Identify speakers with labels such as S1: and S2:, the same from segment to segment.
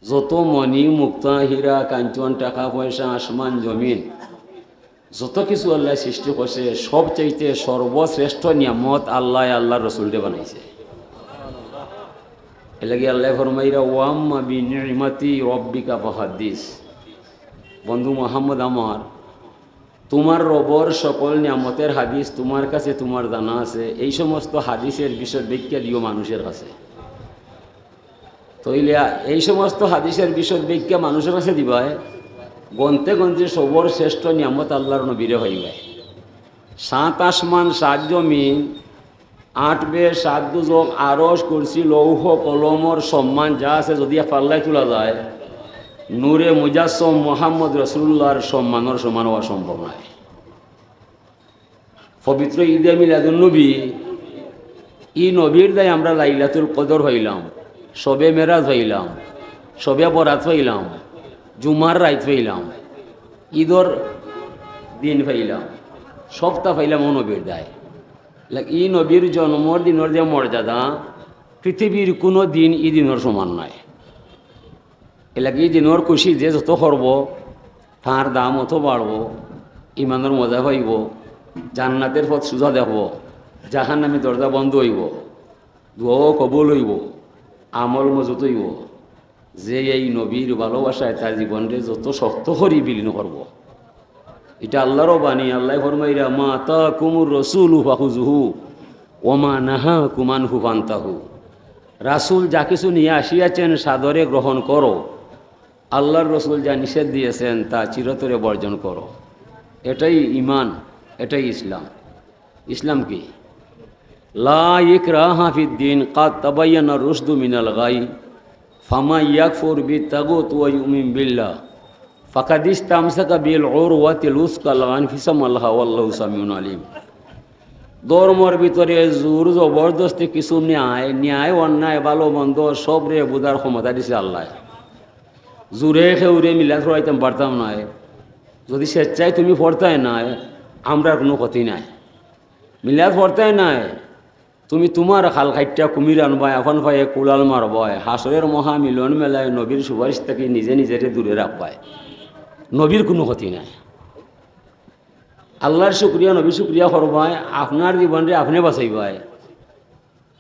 S1: যত মণি মুক্তা হীরা কাঞ্চন টাকা পয়সা আসমান জমিন যত কিছু আল্লাহ সৃষ্টি করছে সবচাইতে সর্বশ্রেষ্ঠ নিয়ামত আল্লাহ আল্লাহর রসুলকে বানাইছে। এলাকি আল্লাহ ফরমাইরা ওয়াম্মা বি নিমাতি রব্বিকা ফাহাদ্দিস। বন্ধু মোহাম্মদ আমার, তোমার রবর সকল নিয়ামতের হাদিস তোমার কাছে তোমার জানা আছে, এই সমস্ত হাদিসের বিষয় ব্যাখ্যা দিও মানুষের কাছে। তইলে এই সমস্ত হাদিসের বিষয় ব্যাখ্যা মানুষের কাছে দিবায় গন্তে গন্তে সবর শ্রেষ্ঠ নিয়ামত আল্লাহর নবীরে হইবে। 7 আসমান 7 জমিন 8 বেদ 7 দুজক আরশ কুরসি লৌহ কলমর সম্মান যা আছে যদি পাল্লায় তোলা যায় নূরে মুজাসসম মুহাম্মদ রাসূলুল্লাহর সম্মানের সমান হওয়া সম্ভব নয়। পবিত্র ঈদে মিলাদুন নবী, ই নবীর দায় আমরা লাইলাতুল কদর হইলাম, শবে মেরাজ হইলাম, শবে বরাত হইলাম, জুমার রাত হইলাম, ঈদর দিন পাইলাম, সপ্তাহ পাইলাম ও নবীর দায়। ই নবীর জন্মর দিনের যে মর্যাদা পৃথিবীর কোনো দিন ই দিনের সমান নয়। এলাকি ই দিনের খুশি যে যত করব তার দাম অত বাড়ব, ইমানের মজা হইব, জান্নাতের পথ সোজা দেখব, জাহান্নামী দরজা বন্ধ হইব, দোয়াও কবুল হইব, আমল মজুত হইব। যে এই নবীর ভালোবাসায় তার জীবনকে যত শক্ত করি বিলীন করব। এটা আল্লাহরও বাণী। আল্লাহ ফরমাইরা মা আতাকুমুর রাসূলু ফাখুযুহু ওয়া মা নাহাকুম আনহু ফান্তাহু। রাসূল যা কিছু নিয়ে আসিয়াছেন সাদরে গ্রহণ করো, আল্লাহর রসুল যা নিষেধ দিয়েছেন তা চিরতরে বর্জন করো। এটাই ঈমান, এটাই ইসলাম। ইসলাম কি? লা ইকরাহা ফিদ্দিন কাদ তাবায়্যানা রুশদু মিনাল গাই ফামা ইয়াকফুর বিত্তাগুত ওয়া ইউমিন বিল্লাহ ফাকাদ ইসতামসাকা বিল উরওয়াতিল উসকা লা ইনফিসামা লাহা ওয়াল্লাহু সামিউন আলিম। ধর্মের ভিতরে জোর জবরদস্তি কিছু ন্যায় অন্যায় ভালো মন্দ সব রে বোঝার ক্ষমতা দিছে আল্লাহ। জোরে খেউরে মিলাদ পড়াইতাম পারতাম নয়, যদি স্বেচ্ছায় তুমি পড়তাই নাই আমরা কোনো ক্ষতি নাই। মিলাদ পড়তাই নাই তুমি তোমার খাল খাইটা কুমির আনবায় এখন ভাইয়ে কুলাল মারবায়, হাসরের মহা মিলন মেলায় নবীর সুপারিশ থেকে নিজে নিজেরে দূরে রাখবায়, নবীর কোনো ক্ষতি নাই। আল্লাহর শুক্রিয়া নবী শুক্রিয়া করবায়, আপনার জীবনরে আপনি বাঁচাইবায়।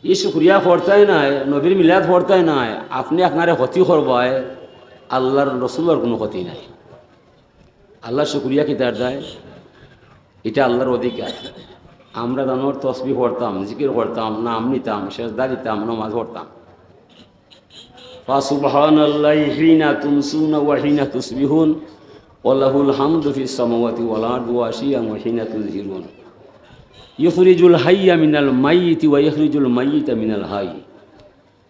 S1: ই শুক্রিয়া করতাই নাই, নবীর মিলাদ পড়তাই নাই, আপনি আপনারে ক্ষতি করবায়, আল্লাহর রসুলের কোনো ক্ষতি নাই। আল্লাহর শুক্রিয়া কি তার দেয়? এটা আল্লাহর অধিকার। আমরা জানোর তসবিহ পড়তাম, জিকির করতাম, নাম নিতাম, সেজদা দিতাম, নামাজ পড়তাম। ফাসুবহানাল্লাহি হিনা তুমসুনা ওয়া হিনা তুসবিহুন ওয়া লাহুল হামদু ফিস সামাওয়াতি ওয়াল আরদি ওয়া আশিয়ান ওয়া হিনা তুযহিরুন। ইখরিজুল হাইয়্যা মিনাল মাইয়িতি ওয়া ইখরিজুল মাইয়িতা মিনাল হাইয়্যি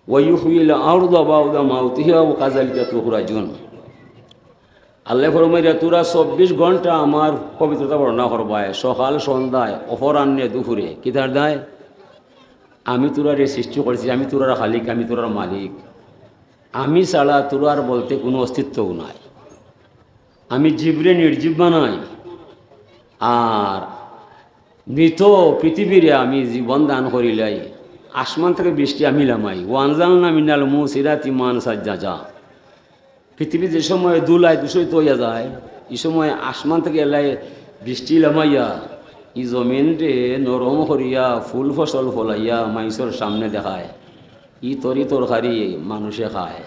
S1: ওয়া ইউহয়িল আরদা বা'দা মাউতিহা ওয়া কাযালিকা তুখরাজুন। আল্লাহ ফরমাইরা তোরা 24 ঘন্টা আমার পবিত্রতা বর্ণনা করবায়, সকাল সন্ধ্যায় অপরাহ্নে দুপুরে। কি তার দায়? আমি তোরারে সৃষ্টি করেছি, আমি তোরার খালিক, আমি তোরার মালিক। আমি ছাড়া তোরার বলতে কোনো অস্তিত্বও নাই। আমি জীবরে নির্জীব বানাই, আর মৃত পৃথিবীরে আমি জীবন দান করিলাই। আসমান থেকে বৃষ্টি আমি লামাই, ওয়ানজালনা মিনাল মুসিরাতি মান সাজ্জাজা। পৃথিবী যে সময় দুলায় দূষিত হইয়া যায়, এই সময় আসমান থেকে এলাই বৃষ্টি লামাইয়া ই জমিন রে নরম করিয়া ফুল ফসল ফলাইয়া মাইসর সামনে দেখায়। ই তরি তরকারি মানুষে খায়।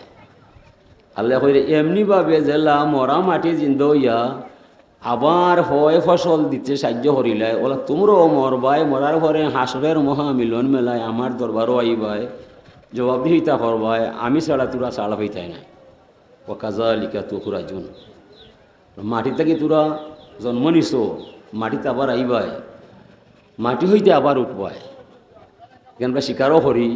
S1: আল্লাহ কইরে এমনিভাবে জেলা মরা মাটি জিন্দ হইয়া আবার হয় ফসল দিতে সাহায্য করিলাই। ওলা তোমরাও মরবাই, মরার পরে হাসরের মহা মিলন মেলায় আমার দরবারও আইবাই, জবাবদিহিতা করবাই। আমি ছাড়া তোরা ছাড়া হইতাই নাই। ওয়া কাযালিকা তুখরাজুন। মাটি থেকে তোরা জন্ম নিছ, মাটিতে আবার আইবাই, মাটি হইতে আবার উঠবাই। আমরা স্বীকারও করি,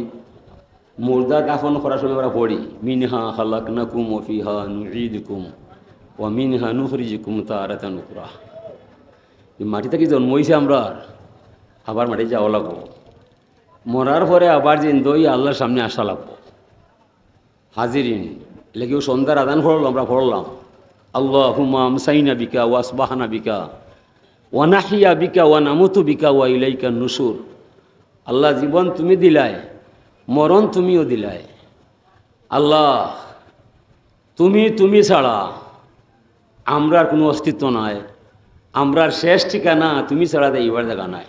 S1: মুর্দা কাফন করার সময় আমরা পড়ি মিনহা খালাকনাকুম ওয়া ফিহা নুঈদুকুম ওয়া মিনহা নুখরিজুকুম তারাতান উখরা। মাটি থেকে জন্ম হইছে আমরা, আবার মাটি যাওয়া লাগবো। মরার পরে আবার জিন্দই আল্লাহর সামনে আসা লাগবো। হাজিরিন লেগেও সন্ধ্যার আদান পড়লাম, আমরা পড়লাম আল্লাহুম্মা আমসাইনা বিকা ওয়া আসবাহনা বিকা ওয়া নাহিয়া বিকা ওয়া নামুতু বিকা ওয়া ইলাইকা নুশুর। আল্লাহ জীবন তুমি দিলাই, মরণ তুমিও দিলাই। আল্লাহ তুমি ছাড়া আমরার কোনো অস্তিত্ব নাই, আমরার শেষ ঠিকানা তুমি ছাড়া এইবার দেখা নাই।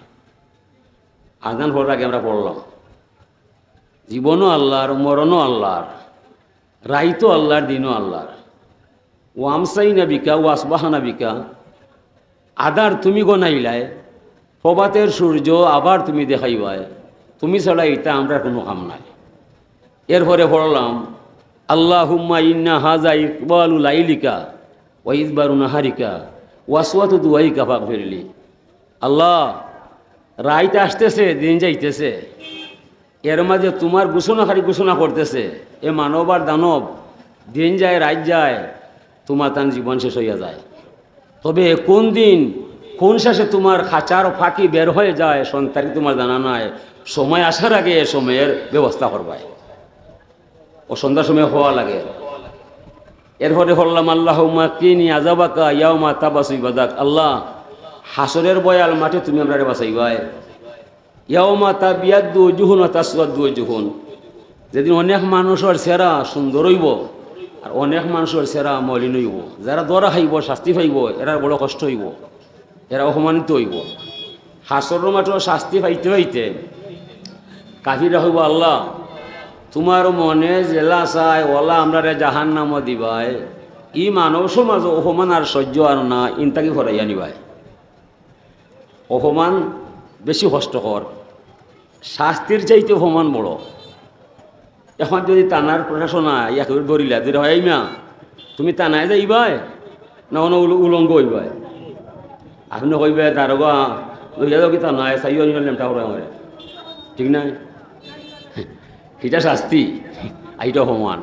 S1: আজান পড়ার আগে আমরা পড়লাম জীবনও আল্লাহর, মরণও আল্লাহর, রাইতো আল্লাহর, দিনও আল্লাহর। ওয়ামসাই না বিকা ওয়াসবাহা না বিকা, আদার তুমি গনাইলায়, প্রভাতের সূর্য আবার তুমি দেখাইবায়, তুমি ছাড়া এটা আমরা কোনো কাম নাই। এরপরে পড়লাম আল্লাহুম্মা ইন্না হাজা ইকবালু লাইলিকা ওয়া ইদবারু নাহারিকা ওয়াসওয়াতু দুআইকা ফাগফিরলি। আল্লাহ, রাইত আসতেছে, দিন যাইতেছে, এর মাঝে তোমার ঘোষণাকারী ঘোষণা করতেছে, এ মানব আর দানব, দিন যায় রাত যায়, তোমার তার জীবন শেষ হইয়া যায়। তবে কোন দিন কোন শেষে তোমার খাঁচার ফাঁকি বের হয়ে যায় সন্তান তোমার জানা নাই। সময় আসার আগে সময়ের ব্যবস্থা করবায়, ও সন্ধ্যার সময় হওয়া লাগে। এরপরে হল্লাম আল্লাহুম্মা কিনি আযাবাকা ইয়াউমা তাবাসু ইবাদাক। আল্লাহ, হাসরের বয়াল মাঠে তুমি আমরা বাঁচাইবাই। ইয়াউমা তাবিয়াদ্দু উজুহুন ওয়া তাসওয়াদ্দু উজুহুন, যেদিন অনেক মানুষের চেহারা সুন্দর হইব আর অনেক মানুষের চেহারা মলিন হইব। যারা দরা খাইব, শাস্তি পাইব, এরা বড় কষ্ট হইব, এরা অপমানিত হইব। হাসরের মাঠে শাস্তি পাইতে হইতে কাফিরা হইব, আল্লাহ তোমার মনে জেলা চাই ওলা আমরা জাহান নাম দিবাই। ই মানব সমাজ অপমান আর সহ্য আর না, ইনতাকে ফরাইয়া নিবাই। অপমান বেশি কষ্টকর, শাস্তির চাইতে অপমান বড়। এখন যদি তানার প্রশাসনা ইয়াকে ধরিলা যদি হয় মা তুমি তানায় যাইবাই না অন্য উলঙ্গ হইবাই, আপনি কইবে দারোগা লইয়া যাও কি তা নাই চাইও লেমটা করে আমার, ঠিক নাই? এটা শাস্তি, এইটা অপমান।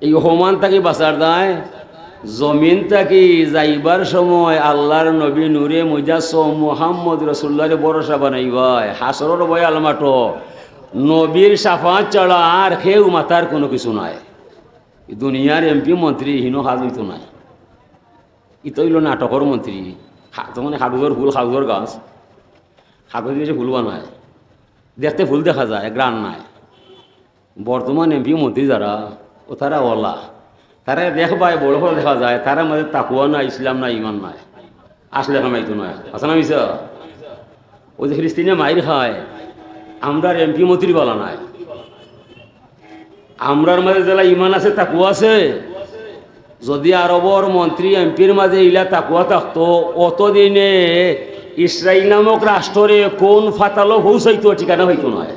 S1: এই অপমান তাকে বাঁচার দায় জমিন তাকে যাইবার সময় আল্লাহর নবী নূরে মুজাসসম মুহাম্মদ রাসূলুল্লাহর ভরসা বানাইবাই। হাসরের বয়াল মাঠ নবীর শাফাত ছাড়া আর কেউ মাতার কোনো কিছু নাই। দুনিয়ার এমপি মন্ত্রী হিনো হাজ হইতো নাই, ইতো হইল নাটকর মন্ত্রী। তখন কাগজের ফুল, কাগজের গাছ, কাগজ দিয়ে ফুল বানায়, দেখতে ফুল দেখা যায়, গ্রান নাই। বর্তমান এমপি মন্ত্রী যারা, ও তারা ওলা, তারা দেখবায় বড় বড় দেখা যায়, তারা মাঝে তাকুয়া নাই, ইসলাম নাই, ইমান নাই, আসলে কামাইতো নয়। আসা না মিশা? ওই যে খ্রিস্টিনে মাইর খায়, আমরার এমপি মন্ত্রী বলা নাই। আমরার মাঝে যারা ইমান আছে, তাকুয়া আছে, যদি আরবর মন্ত্রী এমপির মাঝে ইলা তাকুয়া থাকতো, অতদিনে ইসরায়েল নামক রাষ্ট্রে কোন ফাতালো পৌঁছাইতো ঠিকানা হইতো নয়,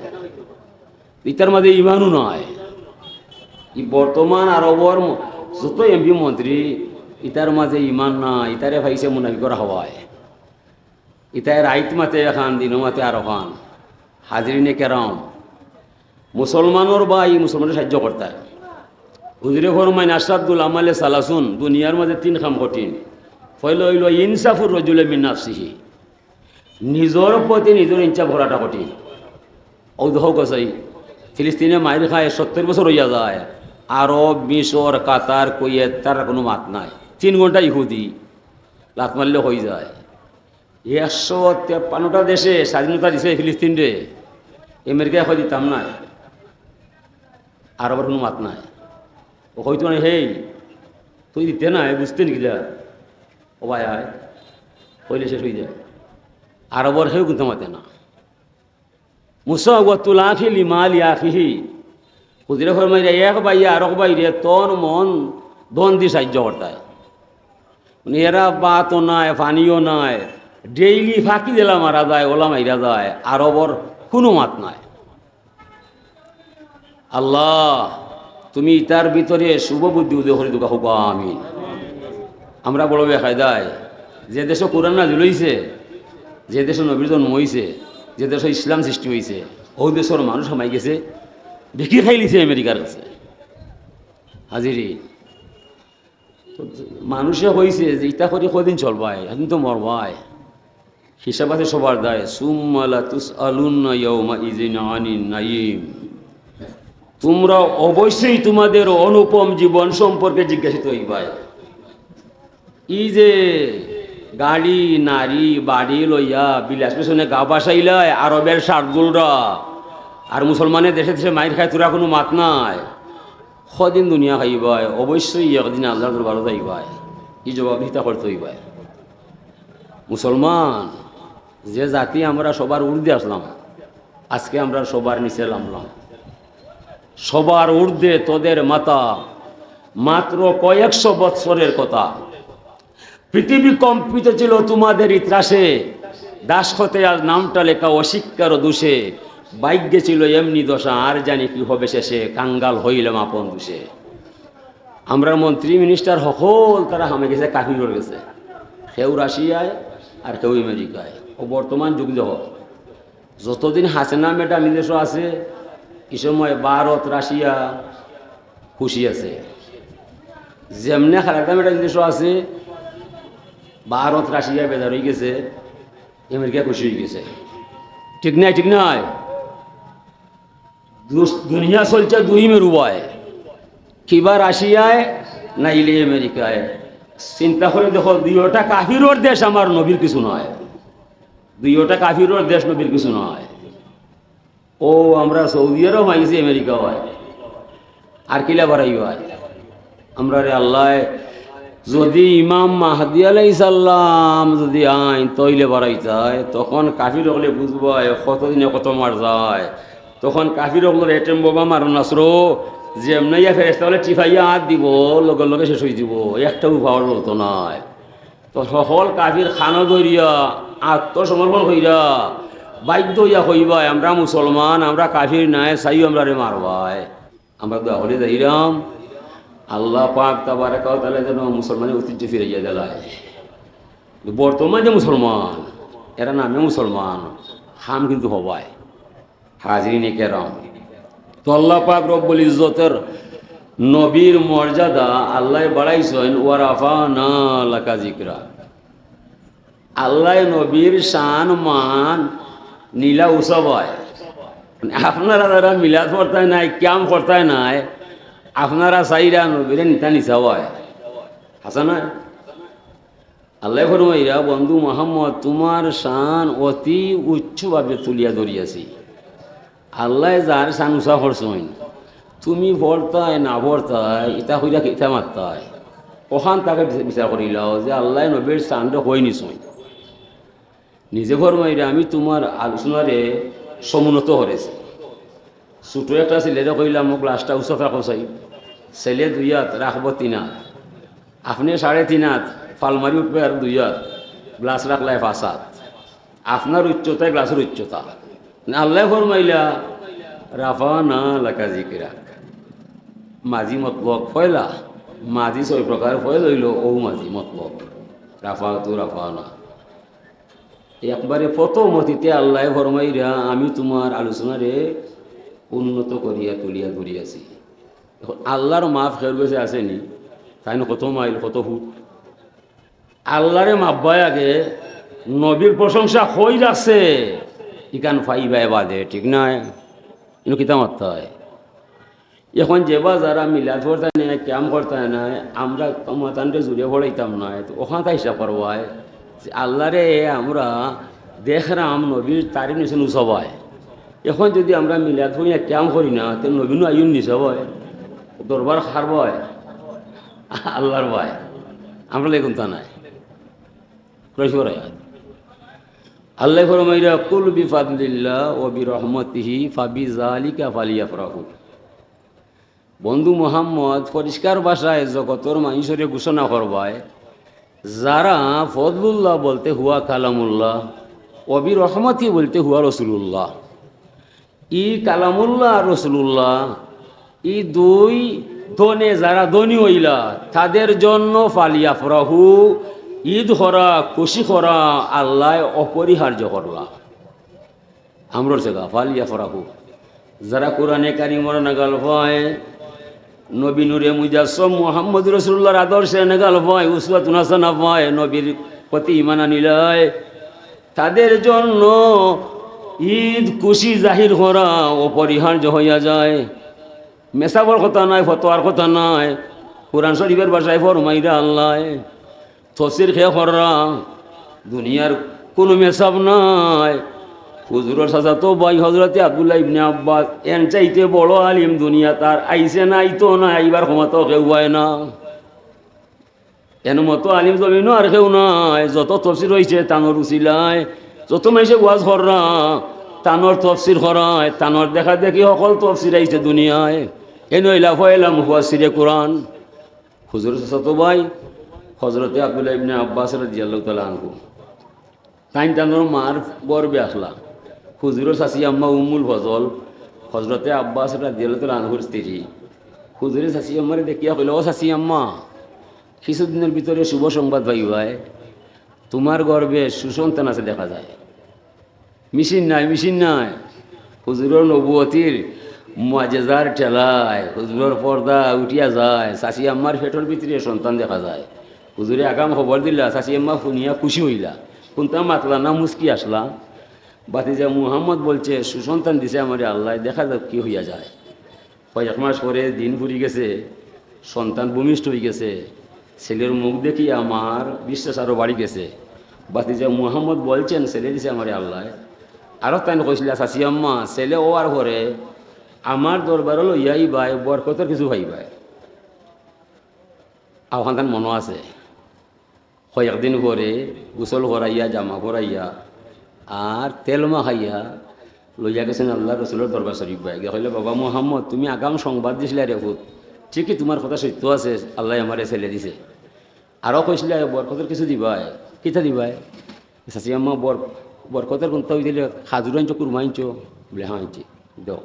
S1: ইতার মাঝে ইমানও নয়। ই বর্তমান আরবর যত এমপি মন্ত্রী, ইতার মাঝে ইমান না, ইতারে ভাইছে মুনাফিকর হওয়ায়। ইতায় রাইত মাতে এখান, দিন মাতে আর খান, হাজরিনে কেরাম মুসলমানের বা এই মুসলমানের সাহায্য করতে। হুজুরে ফরমাইন আশরাদুল আমালে সালাসুন, দুনিয়ার মাঝে 3 কাম কঠিন। ফয়ল হইল ইনসাফুর রজুলে মিন নাফসিহি, নিজর প্রতি নিজের ইনসাফ করাটা কঠিন। ও দেখো কাছাই ফিলিস্তিনে মাইর খায় 70 বছর হইয়া যায়, আরব, মিশর, কাতার, কুয়েত, তার কোনো মাত নাই। 3 ঘন্টা ইহুদি লাত মারলে হয়ে যায়। 153টা দেশে স্বাধীনতা দিছে ফিলিস্তিন রে, আমেরিকায় হয় দিতাম নাই, আরবের কোনো মাত নাই। ও হয়তো মানে হেই তুই দিতে নাই, বুঝতে নিকিলা ও ভাই আয় হইলে শেষ হয়ে যায়। আরবর হেউ কিন্তু মাতে না। মুসাওয়াতুল আখি লিমাল আখিহি, হুজুরে ফরমাইরা এক বাইয়া আরক বাইরে তন মন দন দি সাহায্য করতায়। এরা বাতও নাই, পানিও নাই, ডেইলি ফাঁকি দিলা মারা যায়, ওলা মাইরা যায়, আরবর কোনো মাত নাই। আল্লাহ তুমি তার ভিতরে শুভ বুদ্ধি উদয় করে দুঃখা হোক আমিন। আমরা বড় বেখায় দেয়, যে দেশে কোরআন নাজিল হইছে, যে দেশে নবীর জন্ম হইছে, যে দেশে ইসলাম সৃষ্টি হয়েছে, ওই দেশের মানুষ হামাই গেছে, বিক্রি খাই লিছে আমেরিকার কাছে। হাজিরি মানুষে হয়েছে যে ইটা করে কদিন চলবাই, এখন তো মরবাই, হিসাব আছে সবার দায়। সুম্মালা তুসআলুন্না ইয়াউমা ইযিন আনিন নাঈম, তোমরা অবশ্যই তোমাদের অনুপম জীবন সম্পর্কে জিজ্ঞাসিত হইবাই। ই যে গাড়ি, নারী, বাড়ি লইয়া বিলাস পেছনে গা বাসাইলাই আরবের শার্দুলরা, আর মুসলমানের দেশে দেশে মাইর খায়, তোরা কোনো মাত নাই। সদিন দুনিয়া খাইবাই অবশ্যই একদিন আল্লাহর দরবারে যাইবাই এই জবাবদিহিতা করতে হইবাই। মুসলমান যে জাতি আমরা সবার ঊর্ধ্বে আসলাম, আজকে আমরা সবার নিচে নামলাম। সবার ঊর্ধ্বে তোদের মাতা, মাত্র কয়েকশো বৎসরের কথা। পৃথিবী কম্পিত ছিল তোমাদের ইতিহাসে, দাসখতে আজ নামটা লেখা অশিক্ষার দোষে। ভাগ্যে ছিল এমনি দশা, আর জানি কি হবে শেষে, কাঙ্গাল হইলাম আপন দোষে। আমরা মন্ত্রী মিনিস্টার সকল তারা হামে গেছে, কাফির হয়ে গেছে। কেউ রাশিয়ায় আর কেউ আমেরিকায়। ও বর্তমান যুগ যখন যতদিন হাসিনা ম্যাডাম দেশ আছে, এই সময় ভারত রাশিয়া খুশি আছে। যেমনে খালেদা ম্যাডাম দেশ আছে, ভারত রাশিয়া বেজার হয়ে গেছে, আমেরিকা খুশি হয়ে গেছে। ঠিক নাই? ঠিক নয়? দুনিয়া চলছে দুই মেরুবায়, কিবা রাশিয়ায় নাইলে আমেরিকায়। চিন্তা করে দেখো, দুইটা কাফিরর দেশ, আমার নবীর কিছু নয়। দুইটা কাফিরর দেশ, নবীর কিছু নয়। ও আমরা সৌদি আরব আইছি, আমেরিকা হয়, আর কিলা বাড়াই হয় আমরা রে আল্লাহ। যদি ইমাম মাহদি আলাইহিস সালাম যদি আইন তৈলে বাড়াই যায়, তখন কাফির হলে বুঝবো কতদিনে কত মার যায়। তখন কাফির হল এটেম বোমা মারো নাসরো, যে এমনাইয়া ফেরেস্তা হলে টিফাইয়া হাত দিব, লগে লগে শেষ হয়ে দিব, একটা উপাওয়ার হতো নয়। তো সকল কাফির খানো ধরিয়া আত্মসমর্পণ হইয়া বাধ্য হইয়া হইবাই, আমরা মুসলমান, আমরা কাফির নাই, চাইও আমরা রে মারবাই। আমরা দোয়া করে যাইরাম, আল্লাহ পাক তাবারাকা ওয়া তাআলা যেন মুসলমানের ঐতিহ্য ফিরে গিয়ে দেয়। বর্তমান যে মুসলমান, এরা নামে মুসলমান, হাম কিন্তু হবাই। হাজরিনে কেরাম, তো আল্লাহ পাক রব্বুল ইজ্জতের নবীর মর্যাদা আল্লাহ বাড়াইছেন। ওয়া রাফা'না লাকা যিকরা, আল্লাহ নবীর শান মান নীলা উৎসবায়। আপনারা যারা মিলাদ করতায় নাই, ক্যাম করতায় নাই, আপনারা চাইরা নবীরে নিতা নিচা হয় হাসা নয়। আল্লাহ ফরমাইরা, বন্ধু মোহাম্মদ, তোমার শান অতি উচ্চভাবে তুলিয়া ধরিয়াছি। আল্লাহ যার শান উঁচা করছেন, তুমি ভরতায় না ভরতায়, ইটা হইয়া ইটা মারতায়, ওখান তাকে বিচার করিলাও যে আল্লাহ নবীর শানটা হয়ে নিছই। নিজে ফরমাইরা, আমি তোমার আলোচনারে সমুন্নত করেছি। ছোটো একটা ছেলেরে কইলাম মোক লাস্টটা উঁচা থাকো চাই, ছেলে 2 হাত রাখবো 3 হাত, আপনি 3.5 হাত ফালমারি উঠবে, আর 2 হাত গ্লাস রাখলাই 5 হাত। আপনার উচ্চতায় গ্লাসের উচ্চতা। আল্লাহ ফরমাইলা, রাফা'না লাকা যিকরা, মাঝি মতলব ফয়লা, মাঝি 6 প্রকার ফয়ল হইল, ও মাঝি মতলব রাফা'তু রাফা'না। একবারে প্রথমতিতে আল্লাহ ফরমাইরা, আমি তোমার আলোচনারে উন্নত করিয়া তুলিয়া ধরিয়াছি। এখন আল্লাহর মাফ খের বেছে আসেনি, তাই না? কত মাইল কত ফুট আল্লাহরে মাপবাই আগে নবীর প্রশংসা হই রাখছে, ইকান ফাইবাই বাদে। ঠিক নয়? কিন্তু কিতা মারতে হয়। এখন যেবা যারা মিলাদ করতে নেয়, ক্যাম্প করতে নেয়, আমরা মাতানরে জুড়ে পড়াইতাম নয়, তো ওখান থেকে হিসাব করবাই যে আল্লাহরে আমরা দেখরাম নবীর তারিখ নিচে নুসবাই। এখন যদি আমরা মিলাদ হইয়া ক্যাম্প করি না, তো নবীনও আইন নিসবাই, দরবার খারবাই আল্লাহর ভাই, আমরা লেগুন তা নাই। আল্লাহ ফরমাইরা, কুল বিফাদলিল্লাহ ওয়া বিরহমাতিহি ফাবিযালিকা ফালিয়াফরাহু। বন্ধু মুহাম্মদ পরিষ্কার ভাষায় জগতর মানুষের ঘোষণা করবায়, যারা ফজলুল্লাহ বলতে হুয়া কালামুল্লাহ, ওয়া বিরহমাতিহি বলতে হুয়া রাসূলুল্লাহ। ই কালামুল্লাহ আর রাসূলুল্লাহ, ই দুই ধনে যারা ধনী হইলা, তাদের জন্য ফালিয়াফরাহু, ঈদ করা, খুশি করা আল্লাহ অপরিহার্য করলা। আমরার জায়গা ফালিয়াফরাহু, যারা কোরআনে কারিমর নাগাল ভয়, নবী নূরে মুজাসসম মুহাম্মদ রাসূলুল্লাহর আদর্শে নাগাল ভয়, উসওয়াতুন হাসানাহ ভয়, নবীর প্রতি ঈমান আনিলায়, তাদের জন্য ঈদ খুশি জাহির করা অপরিহার্য হইয়া যায়। মেসাবর কথা নয়, ফতোয়ার কথা নয়, কোরআন শরীফের ভাষায় ফরমাইরা আল্লাহ, তফসির খেয়ে করা, দুনিয়ার কোনো মেসাব নাই। হুজুরের চাচা তো ভাই হজরতে আব্দুল্লাহ ইবনে আব্বাস এন চাইতে বড় আলিম দুনিয়া তার আইসে না আইতো না এইবার ক্ষমতা কেউ হয় না। এন মতো আলিম জমিনও আর কেউ নাই। যত তফসির হয়েছে তানোর উচিলায়, যত মাইসে ওয়াজ কররা তানোর তফসির করায়, তানোর দেখা দেখি সকল তফসির আইছে দুনিয়ায়। এন ইলাফ এলাম মুফাসসিরে কোরআন। হুজুরের চাচা তো ভাই হজরতে আব্দুল্লাহ ইবনে আব্বাস রাদিয়াল্লাহু তাআলা আনহু তাই তানোর মার বর বেখলা হুজুরের চাচি আম্মা উম্মুল ফজল হজরতে আব্বাস রাদিয়াল্লাহু তাআলা আনহুর স্ত্রী। হুজুরের চাচি আম্মারে দেখিয়া কইল, ও চাচি আম্মা, কিছুদিনের ভিতরে শুভ সংবাদ পাইবাই, তোমার গর্বে সুসন্তান আছে দেখা যায়। মেশিন নাই, মেশিন নাই। হুজুরের নবুয়তির মুআজিজার ঠেলায় হুজুরের পর্দা উঠিয়া যায়, চাচি আম্মার পেটের ভিতরে সন্তান দেখা যায়। হুজুরে আগাম খবর দিলা, চাচি আম্মা শুনিয়া খুশি হইলা, কোনটা মাতলা না মুস্কি আসলা। বাতিজা মুহাম্মদ বলছে সুসন্তান দিছে আমার আল্লাহ, দেখা যাক কি হইয়া যায়। কয়েক মাস পরে দিন ফুরি গেছে, সন্তান ভূমিষ্ঠ হয়ে গেছে। ছেলের মুখ দেখি আমার বিশ্বাস আরও বাড়ি গেছে। বাতিজা মুহাম্মদ বলছেন ছেলে দিছে আমার আল্লাহ। আরও তাই কইছিল, চাচি আম্মা ছেলে ও আর ঘরে আমার দরবার লইয়াই বাই বরকতের কিছু ভাইবাই। আহ্বান তার মনে আছে। কয়েকদিন পরে গোসল করাইয়া জামা পরাইয়া আর তেল মাখাইয়া লইয়া গেছেন আল্লাহ রসুলের দরবার শরীফ ভাই। কইলে, বাবা মুহাম্মদ তুমি আগাম সংবাদ দিছিলে রে খুব, ঠিকই তোমার কথা সত্য আছে, আল্লাহ আমারে ছেলে দিছে। আরও কইছিলে বরকতের কিছু দিবাই, কিতা দিবাই? চাচি আম্মা বরকতের কোনটা দিলে খাজুর আনছো, কুরমা আনছো? বলে হ্যাঁ আনছি, দাও।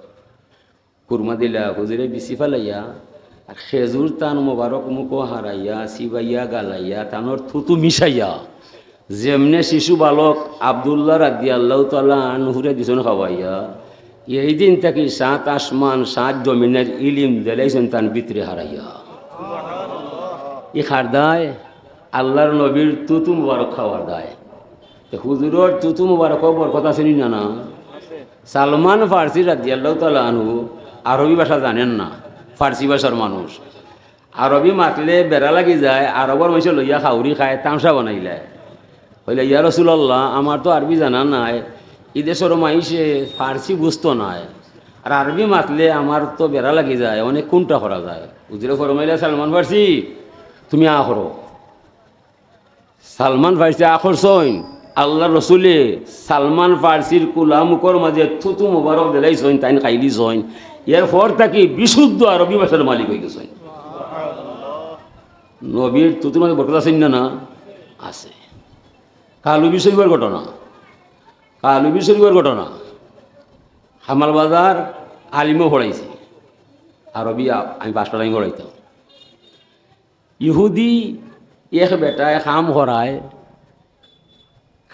S1: কুরমা দিলা, হুজুরে বিচি ফেলাইয়া আর খেজুর তান মোবারক মুখো হারাইয়া সিবাইয়া গালাইয়া তানোর থুতু মিশাইয়া যেমনে শিশু বালক আব্দুল্লাহ রাদিয়াল্লাহু তাআলা আনহুরে দিছন খাওয়াইয়া, এই দিন থেকে 7 আসমান 7 জমিনের ইলিম দিলাইছেন তান ভিতরে হারাইয়া। ই খার দায় আল্লাহর নবীর তুতু মুবারক খাওয়ার দায়। হুজুরের তুতু মুবারক বরকত আছে নি না? সালমান ফার্সি রাদিয়াল্লাহু তাআলা আনহু আরবি ভাষা জানেন না, ফার্সি ভাষার মানুষ। আরবি মাতলে বেড়া লাগি যায়, আরবর মাইসে লইয়া খাউরি খায়, তামসা বানাইলায়। হইলে, ইয়া রাসূলুল্লাহ আমার তো আরবি জানা নাই, ই দেশের মাইসে ফার্সি বুঝতো নাই, আর আরবি মাতলে আমার তো বেড়া লাগি যায়, অনেক কোনটা করা যায়। হুজুরে ফরমাইলা, সালমান ফার্সি তুমি আখরো। সালমান ফার্সি আখরছইন, আল্লাহ রসুলে সালমান ফার্সির কুলা মুখর মাঝে থুতু মুবারক দিলাইছইন, তাইন খাইলিছইন। এরপর তাকে বিশুদ্ধ আরবি ভাষার মালিক হয়ে গেছেন। নবীর তুতুর মাঝে বরকত আছেন না? আছে। কালুবি শরীফের ঘটনা, কালুবি শরীফের ঘটনা। হামাল বাজার আলিমও পড়াইছে, আরবি আমি 5 টাকা পড়াইতাম। ইহুদি এক বেটায় কাম করায়,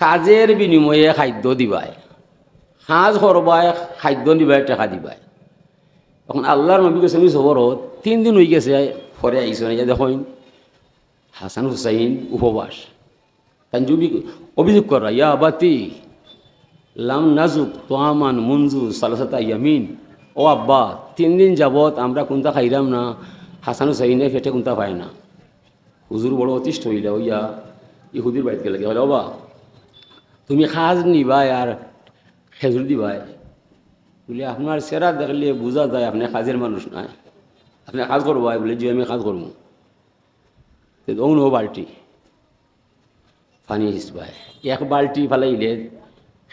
S1: কাজের বিনিময়ে খাদ্য দিবায়, সাজ করবায় খাদ্য দিবায়, টাকা দিবায়। তখন আল্লাহর নবী গেছেন সবরত, 3 দিন হয়ে গেছে, পরে আইসো না, দেখুন হাসান হুসাইন উপবাস। তাই অভিযোগ করা, ইয়া আবাতি লাম নাজুক তোয়ামান মুনজু সালাসাতা ইয়ামিন, ও আব্বা 3 দিন যাবৎ আমরা কোনটা খাইলাম না, হাসান হুসাইনে ফেটে কোনটা পায় না। হুজুর বড় অতিষ্ঠ হইলা, হইয়া ইহুদির বাড়িতে গেলে, হলে বাবা তুমি খাজ নিবাই আর খেজুর দিবাই। বলে, আপনার চেহারা দেখলে বোঝা যায় আপনি কাজের মানুষ নয়, আপনি কাজ করবাই। বলে, যে আমি কাজ করবো। অন্য বাল্টি পানি হিসবাই, 1 বাল্টি ফেলাইলে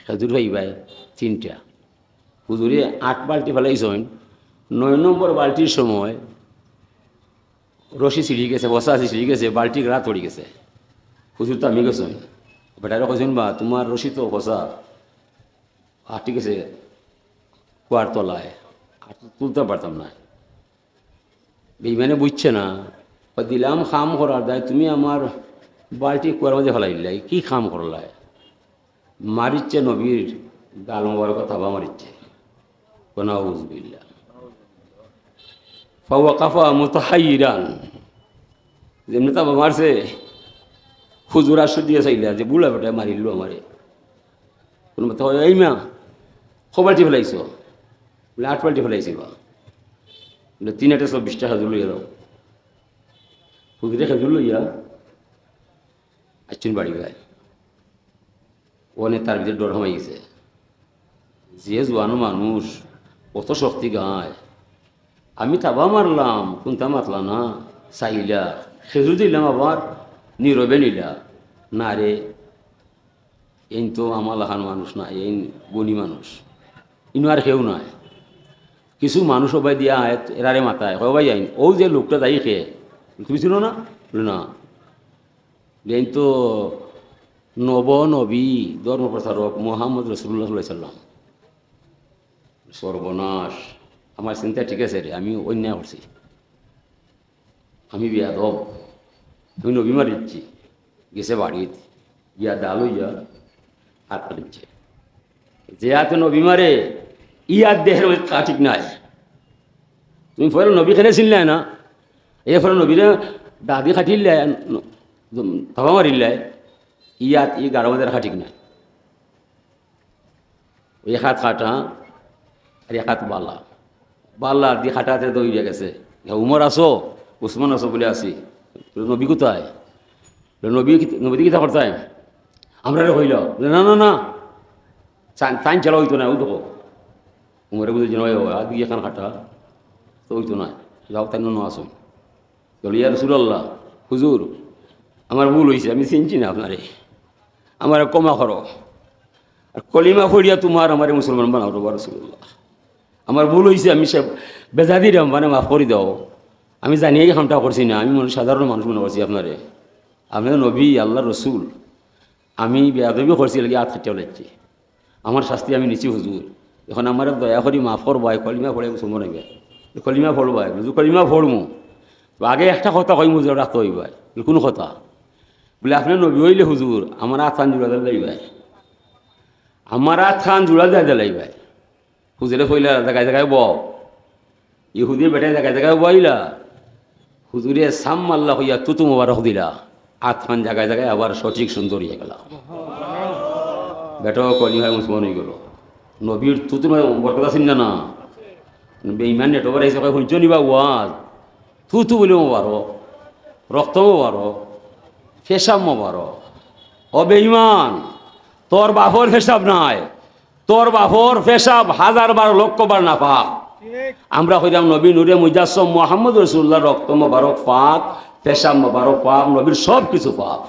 S1: খেজুর পাইবাই 3টা। হুজুরে 8 বাল্টি ফেলাইছেন। 9 নম্বর বাল্টির সময় রশি ছিঁড়ি গেছে, বসা ছিঁড়ি গেছে, বাল্টি রাত পড়ে গেছে। হুজুর তো আমি গেছেন, বেটারা কইছেন, বা তোমার রশি তো বসা আটকে গেছে কুয়ার তলায়, আর তুলতে পারতাম না। বেইমানে বুঝছে না, দিলাম খাম করার দায়, তুমি আমার বাল্টি কুয়ার মাঝে ফেলাইলাই, কি খাম করলাই? মারিচ্ছে নবীর গাল মোবারক থাবা মারিচ্ছে। নাউযুবিল্লাহ। ফাওয়াকাফা মুতাহাইরান, যেমনি তাবা মারছে, হুজুর আসর দিয়ে চাইলা যে বুড়া বেটা মারিল আমারে। কোনো কথা হয়, এই মা ক বাল্টি ফেলাইছ? বলে, 8 বাল্টি ফেলাইছি। বা বলে, 3 আটে 24টা খেজুর লইয়া দাও। হুজুরে খেজুর লইয়া আসছেন বাড়ি গায়ে। ওনে তার ভিতরে ডর হামাই গেছে, যে জোয়ানো মানুষ কত শক্তি গায়, আমি তাবা মারলাম কোনটা মাতলা না, চাইলা খেজুর দিলাম আবার নীরবে নিলা না রে। এই তো আমার লাহান মানুষ না, এই গুণী মানুষ, ইনু আর কেউ নয়। কিছু মানুষ সবাই দিয়া এরারে মাথায় সবাই আইন ও যে লোকটা যাই খেয়ে তুমি ছিল না, না এই তো নবী ধর্ম প্রচারক মোহাম্মদ রসুল্লাহ সাল্লাম। সর্বনাশ, আমার চিন্তা ঠিক আছে রে, আমি অন্যায় করছি, আমি বেয়াদব, আমি নবী মারিচ্ছি। গেছে বাড়িতে গিয়া ডাল হইয়া হাত কাটিচ্ছে, যে হাতে নবী মারে ইয়ার দেহের মধ্যে তা ঠিক নাই। তুমি ফলে নবী খেলে চিনলে না, এই ফলে নবীরে দাদি খাটিলে থাবা মারিলে ইয়াত ই গাড়ো মধ্যে রাখা ঠিক নাই। ওই হাত খাটা আর এক হাত বালা, বাল্লা দিয়ে খাটাতে দৌড়িয়ে গেছে। উমর আসো, উসমান আসো বলে আসি, নবী কোথায়? নবী কিতা করতায়? আমরা হইল না না না চাইন চালা হইতো না, ওই দেখো উমরে বুঝেছি নয় দিয়ে এখান খাটা তো হইতো না, যাও তাই ন আসুন বলি ইয়া রাসূলুল্লাহ, হুজুর আমার ভুল হয়েছে, আমি চিনছি না আপনারে, আমার ক্ষমা করো, আর কলিমা ফড়িয়া তোমার আমার মুসলমান বানাও রবা রাসূলুল্লাহ, আমার ভুল হয়েছে, আমি সে বেজাদি রাম মানে মাফ করে দাও, আমি জানিয়ে কামটা করছি না, আমি সাধারণ মানুষ মনে করছি আপনারে, আপনার নবী আল্লাহ রসুল, আমি বেয়াদবি করছি লাগে হাত খাটিয়া লাগছি, আমার শাস্তি আমি নিচ্ছি হুজুর, এখন আমার দয়া করি মাফ করবাই, কলিমা ফড়ে শুনবো নাকি, কলিমা ফড়বাই, কলিমা ফড়মু তো আগে একটা কথা কই মুজুর রাখতে হইবাই, কোনো কথা বলে আপনার নবী হইলে হুজুর আমার হাত খান জোড়া দিলে লাগবাই, আমার হাত খান জোড়া দিয়ে লাগবাই, হুজুরে ফইলা জায়গায় জায়গায় বও, ইহুদির বেটায় জায়গায় জায়গায় বইলা, হুজুরে সাম মাল্লা হইয়া তুতু মোবারক দিলা, হাত খান জায়গায় জায়গায় আবার সঠিক সুন্দর হয়ে গেল, বেটাও কলিমা মুসলমান হয়ে গেল। নবীর তুতু বরকত আছেন না, বেঈমান নেটওয়ার হিসাবে শুনছ নিবা ওয়াজ, থুতু বলে মোবারক, রক্ত মোবারক, ফেসাব মোবারক, ও বেঈমান তোর বাপর ফেসাব নাই, তোর বাপর ফেসাব 1000 লক্ষ বার না পাক। আমরা কইলাম নবী নূরে মুজাসসম মুহাম্মদ রাসূলুল্লাহ রক্ত মোবারক পাক, ফেসাব মোবারক পাক, নবীর সব কিছু পাক,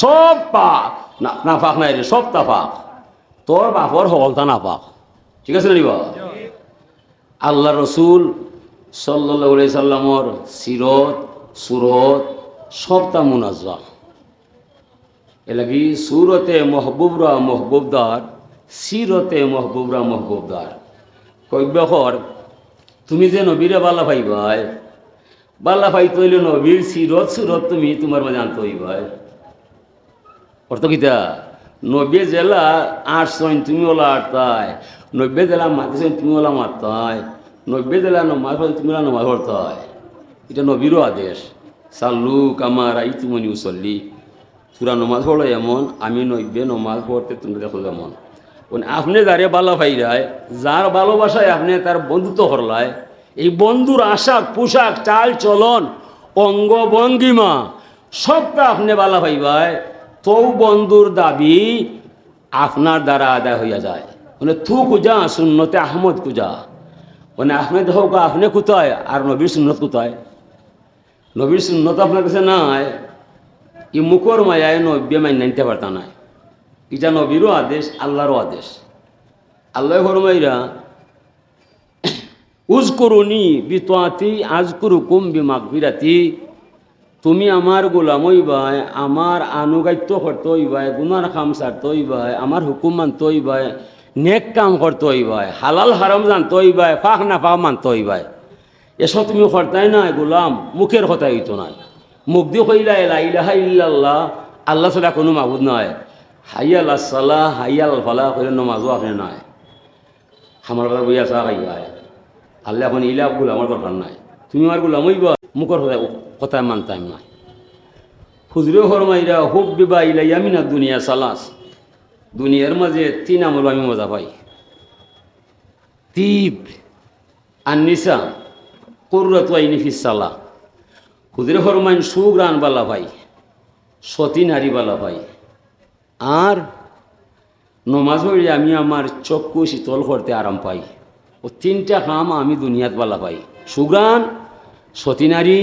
S1: সব পাক, না পাক নাই রে, সব তা পাক, তোর বাপর হলতা না পাক, ঠিক আছে নিবা। আল্লাহ রসুল সাল্লাল্লাহু আলাইহি সাল্লামর সিরত সুরত সবটা মুনাজ্জা, এলাকি সুরতে মহবুবরা মহবুবদার, সিরতে মহবুবরা মহবুবদার। কইবখর তুমি যে নবীরে বাল্লা পাইবাই, বাল্লা পাইতে হইলে নবীর সিরত সুরত তুমি তোমার মাঝে আনতে হইবাই। অর্থ কিতা, 90 জেলা 8 তুমি ওলা আটতায়, 90 জেলা মাতিস তুমি ওলা মারতায়, 90 জেলা নমাজ পড়ে তুমি ওলা নমাজ পড়তায়, এটা নবীরও আদেশ। সাল্লু কামা রাইতুমুনি উসাল্লি, সুরা নমাজ পড়ো এমন আমি 90 নমাজ পড়তে তুমি দেখো যেমন। আপনি যারে বালা পাইরায়, যার ভালোবাসায় আপনি তার বন্ধুত্ব করলায়, এই বন্ধুর আশাক পোশাক চাল চলন অঙ্গ ভঙ্গিমা সবটা আপনি বালা পাইবায়, তো বন্ধুর দাবি আপনার দ্বারা আদায় হইয়া যায়। মানে থু কুজা সুন্নতে আহমদ কুজা, মানে আপনি দেখো আপনি কোথায় আর নবীর সুন্নত কোথায়? নবীর সুন্নত আপনার কাছে নাই, ই মুখর মায়ায় নব্বে মাইন নিতে পারতা নাই, এটা নবীরও আদেশ আল্লাহরও আদেশ। আল্লাহ ফরমাইরা উযকুরুনি বিতাআতি আযকুরুকুম বিমাগফিরাতি, তুমি আমার গোলাম হইবাই, আমার আনুগত্য করতে হইবাই, গুনার কাম ছাড়তে হইবাই, আমার হুকুম মানতে হইবাই, নেক কাম করতে হইবাই, হালাল হারাম জানতে হইবাই, ফাঁক না ফাঁক মানতে হইবাই। এসব তুমি করতাই না গোলাম, মুখের কথা হইতো না, মুখ দিয়ে কইলা লা ইলাহা ইল্লাল্লাহ, আল্লাহ ছাড়া কোনো মাবুদ নয়, হাইয়াল আসসালাহ হাইয়াল ফালাহ করে নমাজও আপনি নয়, আমার কথা বইয়া চা খাইবাই, আল্লাহ এখন ইলা গোলামর দরকার নাই, তুমি আমার গোলাম হইবা, মুখের কথা মানতাম না। হুজুরে ফরমাইরা হুব বিবা ইলাইয়া মিনাদ দুনিয়া সালাস, দুনিয়ার মাঝে 3 আমল আমি মজা পাই, তিব আননিসা কুররাতু আইনি ফিস সালাহ। হুজুরে ফরমাইন সুগ্রান বালা ভাই, সতী নারী বালা ভাই, আর নমাজ পড়লে আমি আমার চক্ষু শীতল করতে আরাম পাই। ও তিনটা কাম আমি দুনিয়াত বালা পাই। সুগ্রাণ, সতী নারী,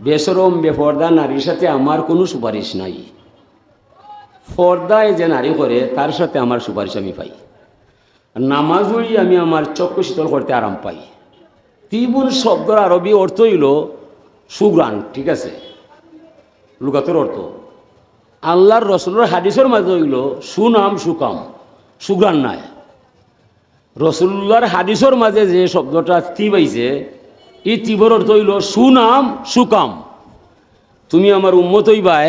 S1: বেসরম বেপর্দা নারীর সাথে আমার কোনো সুপারিশ নাই। পর্দায় যে নারী করে তার সাথে আমার সুপারিশ আমি পাই। নামাজ পড়ি আমি আমার চক্ষু শীতল করতে আরাম পাই। তিবুল শব্দর আরবি অর্থ হইল সুগ্রাণ, ঠিক আছে, লুগাতের অর্থ। আল্লাহর রসুলের হাদিসের মাঝে হইল সুনাম সুকাম, সুগ্রাণ নাই। রসুল্লাহর হাদিসের মাঝে যে শব্দটা তিব আইছে, এই তিবর অর্থ হইল সুনাম সুকাম। তুমি আমার উম্মত হইবাই,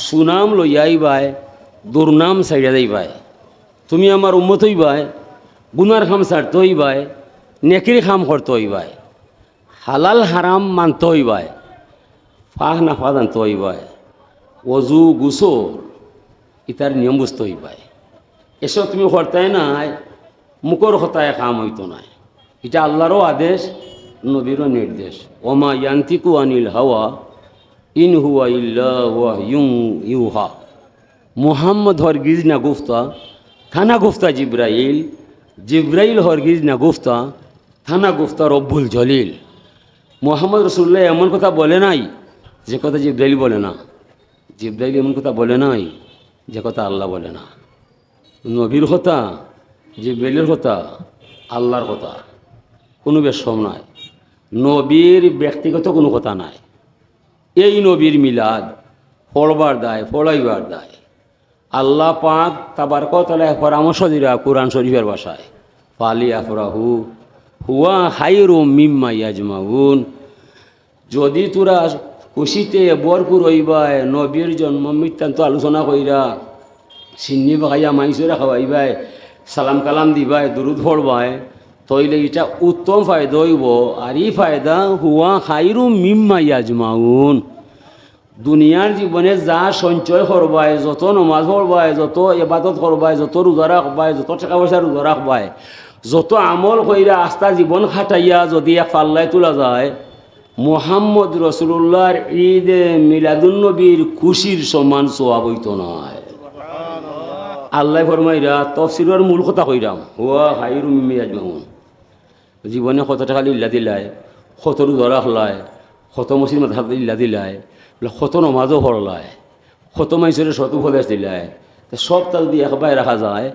S1: সুনাম লইয়া আইবাই, দুর্নাম ছাইড়া যাইবাই। তুমি আমার উম্মত হইবাই, গুনার খাম ছাড়তে হইবাই, নেকির খাম করতে হইবাই, হালাল হারাম মানতে হইবাই, ফাহ নাফা জানতে হইবাই, অজু গুসল ইতার নিয়ম বুঝতে হইবাই। এসব তুমি করতাই নাই, মুখর হতায় কাম হইতো নাই। এটা আল্লাহরও আদেশ, নবীরও নির্দেশ। ওমা ইয়ান্তিকু আনিল হাওয়া ইন হুয়া ইল্লা ওয়াহয়ুন ইউহা। মুহাম্মদ হরগিজ না গুফতা থানা গুফতা জিব্রাইল, জিব্রাইল হরগিজ না গুফতা থানা গুফতা রব্বুল জলিল। মুহাম্মদ রসুল্লাহ এমন কথা বলে নাই যে কথা জিব্রাইল বলে না। জিব্রাইল এমন কথা বলে নাই যে কথা আল্লাহ বলে না। নবীর কথা, জিব্রাইলের কথা, আল্লাহর কথা, কোনো বেশম নাই। নবীর ব্যক্তিগত কোনো কথা নাই। এই নবীর মিলাদ পড়বার দায়, পড়াইবার দায়। আল্লাহ পাক তাবারক ওয়া তাআলা পরামর্শ দিরা কোরআন শরীফের ভাষায়, ফালি আফরাহু হুয়া খায়রুম মিম্মা ইয়াজমাউন। যদি তোরা খুশিতে ভরপুর হইবাই, নবীর জন্ম মৃত্যান্ত আলোচনা কইরা, সিন্নি বাগাইয়া মাইসরা খাওয়াইবাই, সালাম কালাম দিবাই, দুরুদ পড়বাই, তইলে এটা উত্তম ফায়দা হইব। আর এই ফায়দা হুয়া খায়রুম মিম্মা ইয়াজমাউন। দুনিয়ার জীবনে যা সঞ্চয় করবাই, যত নমাজ পড়বাই, যত ইবাদত করবাই, যত রোজা রাখবাই, যত টাকা পয়সা রোজা রাখবাই, যত আমল কইরা আস্থা জীবন খাটাইয়া যদি এক পাল্লায় তোলা যায়, মুহাম্মদ রসুল্লাহর ঈদে মিলাদুন্নবীর খুশির সমান সোয়াব হইত নয়। আল্লাহ ফরমাইরা তফসিরের মূল কথা কইরাম, হুয়া খায়রুম মিম্মা ইয়াজমাউন। জীবনে কত টাকা লিল্লা দিলাই, কত রোজা রাখলাই, কত মসজিদ মাদ্রাসা লিল্লা দিলাই, কত নমাজও পড়লায়, কত মাইসরে শত উপদেশ দিলায়, সব তাল দিয়ে একবার রাখা যায়।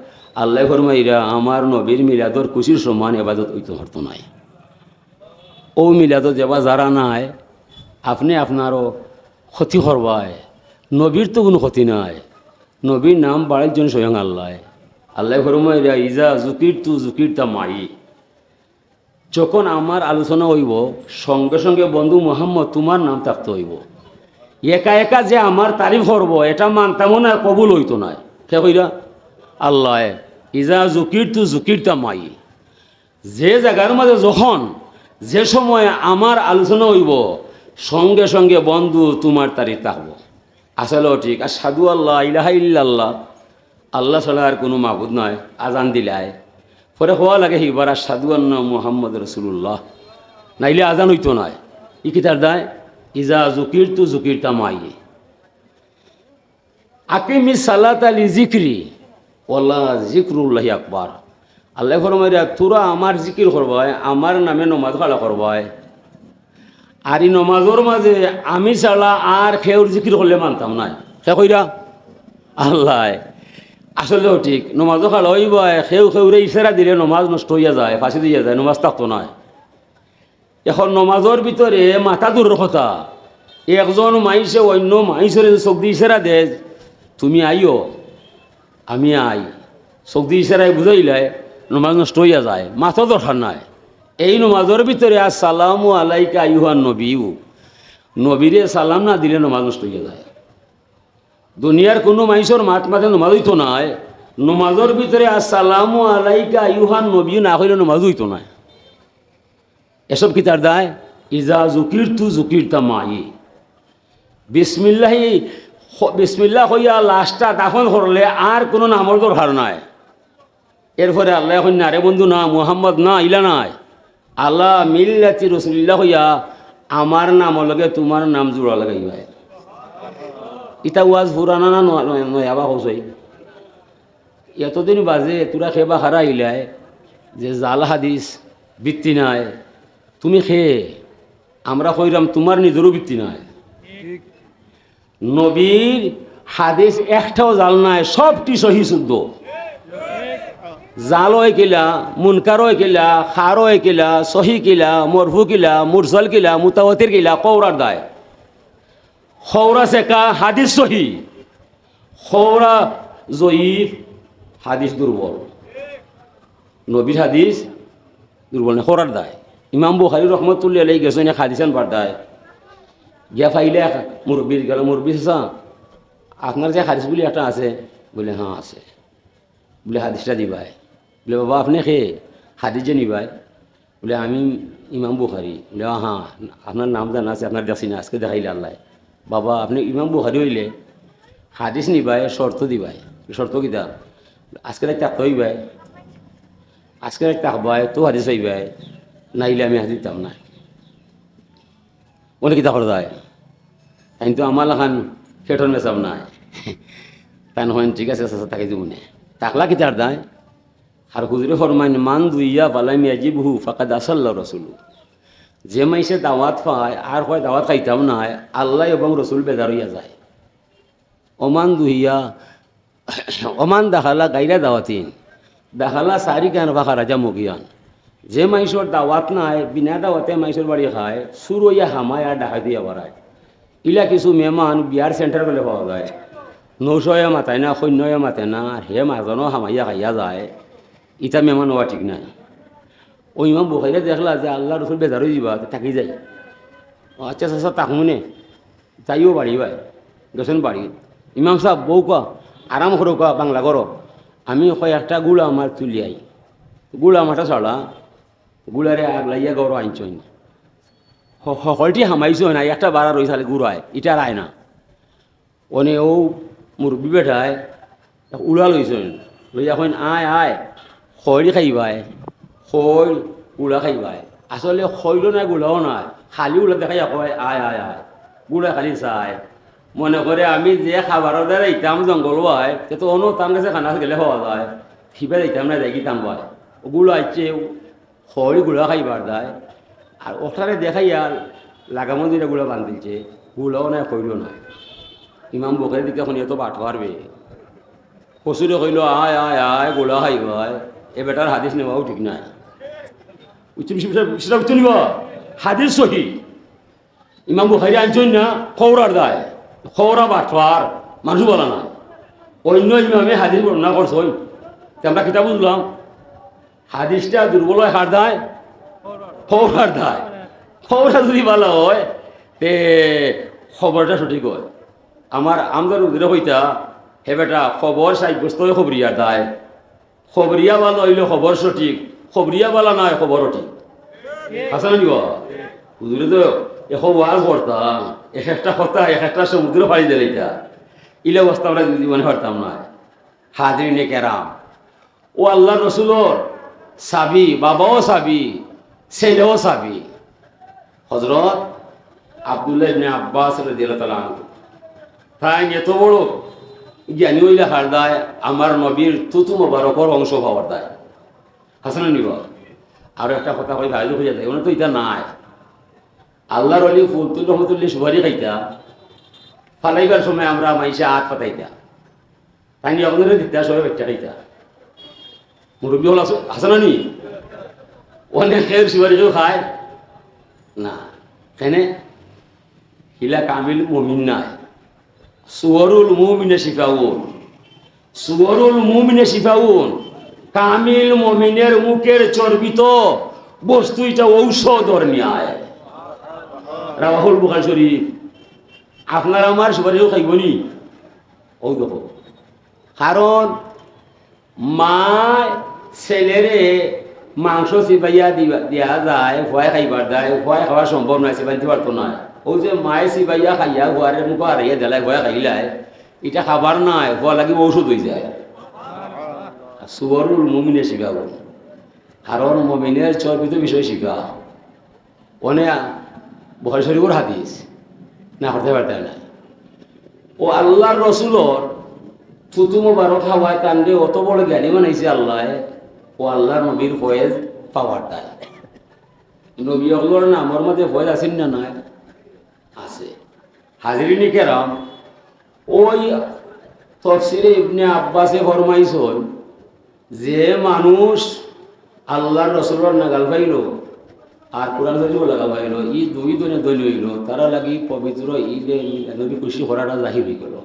S1: আল্লাহ ফরমাইরা আমার নবীর মিলাদর খুশির সমান এবাদত হইতে পারতো নাই। ও মিলাদত যাবা যারা নাই, আপনি আপনারও ক্ষতি করবায়। নবীর তো কোনো ক্ষতি নাই। নবীর নাম বাড়ির জন্য স্বয়ং আল্লাহ। আল্লাহ ফরমাইরা ইজা জুকির তু জুকির তা মাই। যখন আমার আলোচনা হইব, সঙ্গে সঙ্গে বন্ধু মুহাম্মদ তোমার নাম থাকতে হইব। একা একা যে আমার তারিফ করব, এটা মানতামও না, কবুল হইতো না। কে কইরা? আল্লাহ। ইজা জুকির তু জুকির তা মাই। যে জায়গার মাঝে যখন যে সময় আমার আলোচনা হইব, সঙ্গে সঙ্গে বন্ধু তোমার তারিফ থাকবো। আসলেও ঠিক। আর সাধু আল্লাহ ইলাহা ইল্লাল্লাহ, আল্লাহ ছাড়া আর কোনো মাবুদ নয়। আজান দিলায় পরে হওয়া লাগে হিবার আর সাধু আন্না মুহাম্মদ রসুল্লাহ, নাইলে আজান হইতো নয়। ই কি তার দায়? ইজা জুকির তু জুকির তামাই। আকিমি সালাত আলি জিক্রি ওয়াল্লাহ জিক্রুল্লাহি আকবার। আল্লাহ ফরমাইরা তোরা আমার জিকির করবাই, আমার নামে নমাজ খাড়া করবাই। আর এই নমাজের মাঝে আমি ছাড়া আর খেউর জিকির করলে মানতাম নাই। সে কইরা আল্লাহ। আসলেও ঠিক। নমাজও খাড়া হইবাই, খেউরে ইশারা দিলে নমাজ নষ্ট হইয়া যায়, ফাঁসি দিয়া যায়, নমাজ থাকতো নয়। এখন নমাজের ভিতরে মাথা দূরের কথা, একজন মাইসে অন্য মাইসের চোখ দিয়ে ইশারা দে, তুমি আইও, আমি আই, চোখ দিয়ে ইশারায় বুঝাইলে নমাজ নষ্ট হইয়া যায়, মাথা দরকার নাই। এই নমাজের ভিতরে আসসালামু আলাইকা আইয়ুহান নবীউ, নবীরে সালাম না দিলে নমাজ নষ্ট হইয়া যায়। দুনিয়ার কোনো মাইসের মাঠ মাঠে নমাজ হইতো নাই। নমাজের ভিতরে আসসালামু আলাইকা আইয়ুহান নবীউ না হইলে নমাজ হইতো না। এসব কি তার দায়? ইজা জুকির তু জুকির তামাই। বিসমিল্লাহি বিসমিল্লাহ হইয়া লাস্টটা দাফন করলে আর কোনো নামর দরকার নাই। এরপরে আল্লাহ এখন না রে বন্ধু না, মুহাম্মদ না, ইলা নাই, আল্লাহ মিল্লাতি রসুলিল্লাহ হইয়া আমার নাম লগে তোমার নাম জোড়া লাগাইবাই। ইটা ওয়াজ পুরানা না নয়াবা হইছই। এতদিন বাজে তোরা খেবা হারা ইলায় যে জাল হাদিস বৃত্তি নাই, তুমি খেয়ে আমরা কইরাম তোমার নিজেরও বৃত্তি নাই। নবীর হাদিস একটাও জাল নাই, সবটি সহি শুদ্ধ। জাল হয় কিলা, মুনকার হয় কিলা, খার হয় কিলা, সহি কিলা, মরফু কিলা, মুরসাল কিলা, মুতাওয়াতির কিলা, কৌরার দায়। খৌরা সেকা হাদিস সহি, খৌরা জয়ীফ হাদিস দুর্বল। নবীর হাদিস দুর্বল না, খৌরার দায়। ইমাম বুখারী রহমতুল্লাহ আলাইহি গেছেন হাদিসান বার্দায় গিয়া ফাইলে মুরব্বীর গেল, মুরব্বী চাচা আপনার যে হাদিসগুলি একটা আছে, বলে হ্যাঁ আছে, বলে হাদিসটা দিবাই। বলে বাবা আপনি খেয়ে হাদিস যে নিবাই? বলে আমি ইমাম বুখারী। বলে হ্যাঁ আপনার নাম জানা আছে, আপনার দেখছি না, আজকে দেখাইলে আল্লাহ। বাবা আপনি ইমাম বুখারী হইলে হাদিস নিবাই, শর্ত দিবাই। শর্ত কিতা? আজকে রাত থাকতে হইবাই, আজকে রাত থাকবাই তো হাদিস হইবাই, নাইলে আমি হাদিস দিতাম না। বলে কিতা করে যায়? তাই তো আমার লাখান ফেটন মেসাব নাই। তাই নহয় ঠিক আছে তাকে দিব নে তাকলা কিতার দায়। আর হুজুরে ফরমাইন মান দুইয়া বালাই মিয়াজি বহু ফাঁকাদ আসাল্লাহ রসুল। যে মাইসে দাওয়াত পায় আর হয় দাওয়াত খাইতাম নাই, আল্লাহ এবং রসুল বেজার হইয়া যায়। ওমান দুইয়া ওমান দাখালা গাইরা দাওয়াতিন দাখালা সারি কেন ফাঁকা রাজা মগিয়ান। যে মাইসর দাওয়াত নাই, বিনা দাওয়াতে মাইসর বাড়ি খায়, সুর হইয়া হামায় আর ডাকা দিয়া বাড়ায়। ইলা কিছু মেহমান বিয়ার সেন্টার বলে পাওয়া যায়, নৌশয়ে মাতায় না, সৈন্যয়ে মাতে না, হে মাছজনও হামাইয়া খাইয়া যায়। ইটা মেহমান হওয়া ঠিক নাই। ওই ইমাম বুখারী দেখলা যে আল্লাহ রসুল বেজার হয়ে যাবা, থাকি যায়। আচ্ছা আচ্ছা তাক মনে তাইও বাড়ি ভাই গেছেন বাড়ি। ইমাম সাহেব বউ কা আরাম করো কা বাংলা করো, আমি কয়েকটা গুড়া আমার তুলি আই। গুড়া মাটা ছাড়া গুড়ারে আগলাইয়া গরো আনছই না, হলটি হামাইছ না, একটা বাড়া রয়েছে গুড়ায়, এটা আর আয় না। অনে ও মুরব্বী বেটায় উড়া লইছেন, লই এখন আয় আয় খয়রি খাইবাই, খৈ গুড়া খাইবাই। আসলে খৈরও নাই গুড়াও নাই, খালি উলা দেখাই কয় আয় আয় আয়, গুড়া খালি চায়। মনে করে আমি যে খাবারের দ্বারা ইতাম জঙ্গল হয়, তো অন্য তার কাছে খানা গেলে হওয়া যায়, সিবার ইতাম না যাই গিতাম পায়। ওগুলো আইছে খড়ি গুড়া খাইবার দেয়, আর ওখানে দেখাইয়া লাগামো দিনে গুড়া বান্ধিছে, গুড়াও নাই খৈরও নাই। ইমাম বুখারীর দিকে এখন এত বাট পারবে, কচুরে কইল আয় আয় আয় গুড়া খাইবাই, এ বেটার হাদিস নেওয়াও ঠিক নাই। সেটা উচ্চ নিব হাদিস সহি। ইমাম বুখারী আনছেন না খৌরার দায়, খৌরা বাটফার মানুষ বলা না। অন্য ইমামে হাদিস বর্ণনা করছই, আমরা কিতাব বুঝলাম হাদিসটা দুর্বল হয় হার দায়, খৌরার দায়। খৌরা যদি ভালো হয় তে খবরটা সঠিক হয়। আমার আমদার উদ্রে হইতা হে বেটা খবর সাব্যস্ত হয় খবরিয়ার দায়। খবরিয়া ভালো হইলে খবর সঠিক, খবরিয়া ভালো নয় খবরও ঠিক। আসা না নিব হুজুরে তো এখন ওয়াজ করতাম, এক একটা কথা এক একটা সমুদ্র পাড়ি দিলাইতা, ইলে অবস্থা আমরা জীবনে পারতাম না। হাজরিনে কেরাম, ও আল্লাহ রসুলর সাবি, বাবাও সাবি, ছেলেও সাবি। হজরত আব্দুল্লাহ ইবনে আব্বাস রাদিয়াল্লাহু তাআলা আনহু তাই এত বড় জ্ঞানী হইলে হার দায়, আমার নবীর তুতু মোবারকর অংশ পাওয়ার দায়। হাসানা নিব আর একটা কথা কই ভাই হয়ে যায়, ওনা তো এটা নাই। আল্লাহর অলি ফুলতুল রহমতুল্লাহ সুবারি খাইতা ফালাইবার সময় আমরা মাইসে হাত পাতাইতা, তাই নিয়ে আপনাদের দিতা সবাই বাচ্চা খাইতা। মুরব্বী হল হাসানা নি অনেক খের সুবারি কেউ খায় না, কেনে হিলা কামিল মুমিন নাই। সুয়ারুল মুমিনে শিফাউন, সুয়ারুল মুমিনে শিফাউন, কামিল মুমিনের মুখের চর্বিত বস্তু এটা ঔষধর ন্যায়। রাওয়াহুল বুখারী শরীফ। আপনার আমার সুপারিশও খাইবনি ও দেখো, কারণ মা ছেলেরে মাংস চিবাইয়া দিয়া যায়, ভয় খাইবার দেয়, ভয় খাওয়া সম্ভব নয়, চিবাইতে পারতো না। ও যে মায়ে চিবাইয়া খাইয়া গোয়ারের মুখ হারাইয়া দিলাই ভয় খাইলাই, এটা খাবার নাই, ভয় লাগি ঔষধ হয়ে যায়। সুবরুল মুমিনে শিখাবো, কারণ মুমিনের চর্বিত বিষয় শিখা অনেক বুখারী শরীফের হাদিস না করতে পারতে না। ও আল্লাহর রসুলর থুতু মোবারক খাওয়ায় কান্দে অত বড় জ্ঞানী বানাইছে আল্লাহ, ও আল্লাহর নবীর ফয়েজ পাওয়ার দেয়। নবী অগলোর নামর মধ্যে ফয়েজ আছেন না নাই? আছে। হাজিরিনী কেরাম, ওই তফসিরে ইবনে আব্বাসে ফরমাইছেন যে মানুষ আল্লাহর রসুলের নাগাল পাইল আর কোরআন শরীফ লাগাল পাইল, ই দুই দনে দৈল হইল, তারা লাগি পবিত্র ঈদে নবী খুশি করাটা জাহির হয়ে গেল।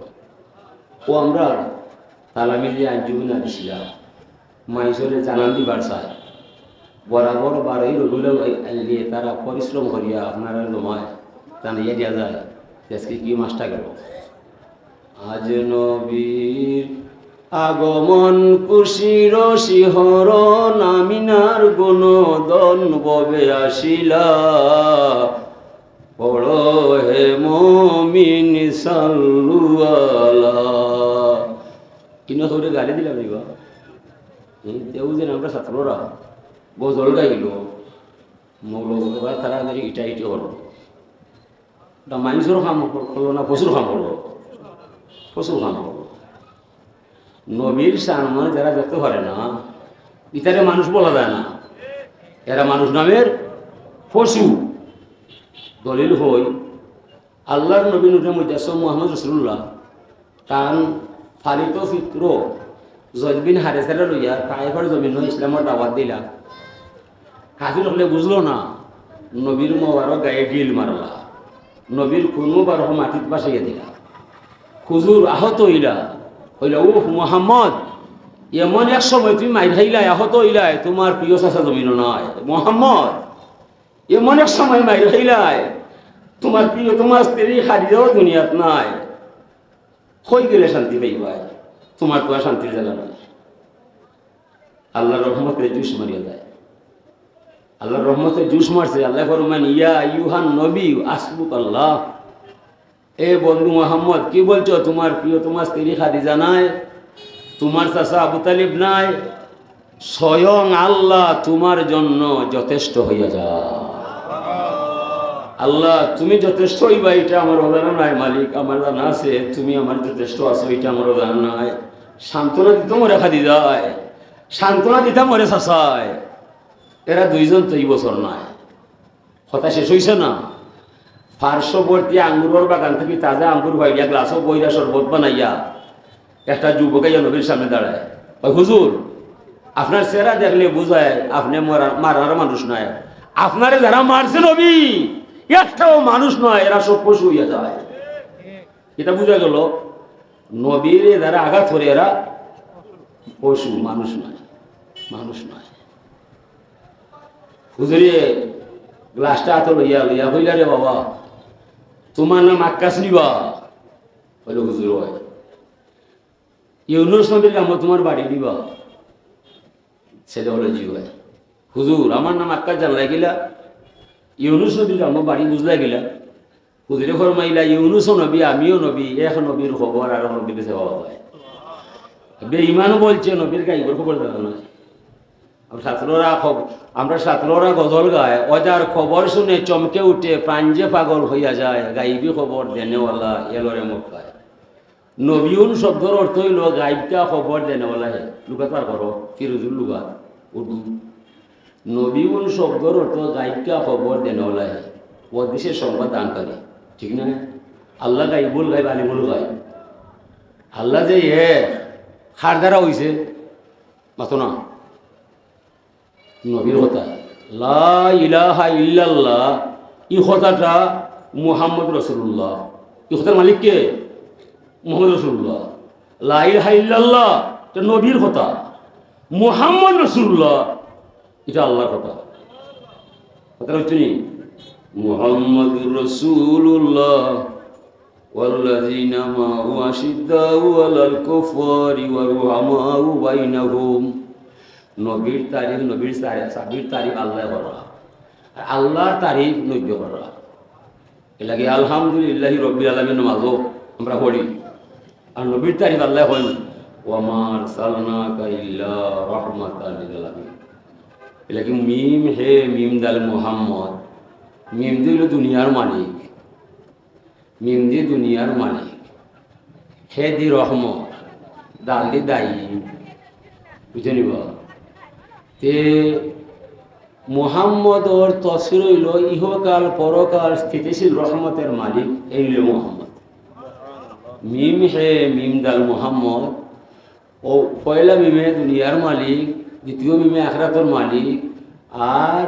S1: ও আমরা তালামি যে আঞ্জুমিন আনিছিলাম মাইসরে জানান দিবার চায় বরাবর বারোই রবিউল নিয়ে তারা পরিশ্রম করিয়া আপনারা জমায় জানিয়ে দেওয়া যায় আজকে কি মাসটা গেল। আজ নবীর আগমন খুশির শিহরণ, আমিনার গুণদন ববে আসিলা, পড় হে মুমিন সাল্লু আলা। কিনা সৌরে গালি দিলাম নিবা তেও যেন আমরা ছাত্ররা গজল গাইল মৌলবা তারা ইটা ইটি হল মানুষের কাম হলো না, পশুর কাম হলো, পশুর কাম হলো। নবীর সামনে যারা দেখতে পারে না ইতারে মানুষ বলা যায় না, এরা মানুষ নামের পশু। দলিল হই আল্লাহর নবী নূরে মুজাসসাম মুহাম্মদ রাসূলুল্লাহ তান ফারিত ফিত্র জয়দ বিন হারেসারে লইয়া তায়েফের জমিন ইসলামের দাওয়াত দিলা। কাফির হলে বুঝলো না, নবীর মোবারক গায়ে গিল মারলা, নবীর কোনো বারো মাটিত বাসাইয়া দিলা। হুজুর আহত হইলা, হইলা ও মুহাম্মদ, এমন এক সময় তুমি মাইর খাইলাই, আহত হইলাই, তোমার প্রিয় চাচা জমিনও নাই। মুহাম্মদ, এমন এক সময় মাইর খাইলাই, তোমার প্রিয় তোমার স্ত্রী খাদিজাও দুনিয়াত নাই। কই গেলে শান্তি পাইবাই? তোমার তো আর শান্তির জায়গা নাই। আল্লাহর রহমতের জুস মারিয়া যায়, আল্লাহর রহমতের জুস মারছে। আল্লাহ ফরমান ইয়া আইয়ুহান নবী আসবুক আল্লাহ, এ বন্ধু মুহাম্মদ কি বলছো? তোমার প্রিয় তোমার স্ত্রী খাদিজা নাই, তোমার চাচা আবু তালিব নাই, স্বয়ং আল্লাহ তোমার জন্য যথেষ্ট হইয়া যায়। আল্লাহ তুমি যথেষ্ট হইবা এটা আমার অজানা নাই মালিক, আমার জানা আছে তুমি আমার যথেষ্ট আছো, এটা আমার অজানা নাই। সান্ত্বনা দিতে মরে খাদিজায়, সান্ত্বনা দিতে মরে চাচায়। এরা দুইজন তো এই বছর নাই, কথা শেষ হইছে না। পার্শ্ববর্তী আঙ্গুরের বাগান থেকে তাজা আঙ্গুর ভাইয়া গ্লাসও বইরা শরবত বানাইয়া একটা যুবকাইয়া নবীর সামনে দাঁড়ায়, ওই হুজুর আপনার চেহারা দেখলে বুঝায় আপনি মারার মানুষ নয়, আপনারে যারা মারছে নবী একটাও মানুষ নয়, এরা সব পশু হইয়া যায়। এটা বুঝা গেল নবীর যারা আঘাত করে এরা পশু, মানুষ নয়, মানুষ নয়। হুজুরে গ্লাসটা হাতে লইয়া লইয়া হইলা রে বাবা তোমার নাম আকাশ নিবা? হইল হুজুর হয়। ইউনুস নবীর কাম তোমার বাড়ি দিবা? সেটা হলো জি হয়। হুজুর আমার নাম আকাশ জানলাই গেলা, ইউনুস নবীর কাম বাড়ি বুঝলাই গেলা? হুজুরে ফরমাইলা ইউনুসও নবী আমিও নবী, এক নবীর খবর আর নবীর কাছে পাওয়া যায়। বেঈমান বলছে নবীর গাইবের খবর জানা না। আমরা ছাত্ররা গজল গায়, অজার খবর শুনে চমকে উঠে প্রাণ যে পাগল হইয়া যায়, গাইবি খবর দেনেওয়ালা এলোরে মক্কায়। নবীন শব্দের অর্থ হইল গাইবকা খবর দেনেওয়ালা হে। লুকা পার করো ফিরোজুল লুকা উর্দু। নবীন শব্দের অর্থ গাইবকা খবর দেনেওয়ালা হে, ও দেশের সংবাদ দানকারী, ঠিক না? আল্লাহ গাইবুল গাইব আলিমুল গাইব। আল্লাহ যে খার দ্বারা হইছে মাতো না নবীর কথা লা ইলাহা ইল্লাল্লাহ, এই কথাটা মুহাম্মদ রাসূলুল্লাহ, এই কথার মালিক কে? মুহাম্মদ রাসূলুল্লাহ। লা ইলাহা ইল্লাল্লাহ এটা নবীর কথা, মুহাম্মদ রাসূলুল্লাহ এটা আল্লাহর কথা। কথা হচ্ছে নি মুহাম্মাদুর রাসূলুল্লাহ ওয়াল্লাযীনা মা'হু আশিদ্দাউ আলাল কুফারি ওয়া রুহামাউ বাইনাহুম। নবীর তারিফ, নবীর সাবির তারিফ আল্লাহ করা, আর আল্লাহর তারিফ নব্য করা। এলাকি আলহামদুলিল্লাহি রব্বিল আলামিন নামাজও আমরা পড়ি, আর নবীর তারিফ আল্লাহ হন ওয়া মা আরসালনাকা ইল্লা রাহমাতাল লিল আলামিন। এলাকি মিম হে মিম দাল মুহাম্মদ, মিম দিল দুনিয়ার মালিক, মিম দি দুনিয়ার মালিক, হে দি রহমত, দালি দায়ী, বুঝে নিব। তে মুহাম্মদ ওর তসির হইল ইহকাল পরকাল স্থিতিশীল রহমতের মালিক, এই হইল মুহাম্মদ। মিম হে মিম দাল মুহাম্মদ, ও পয়লা মিমে দুনিয়ার মালিক, দ্বিতীয় মিমে আখরাতর মালিক, আর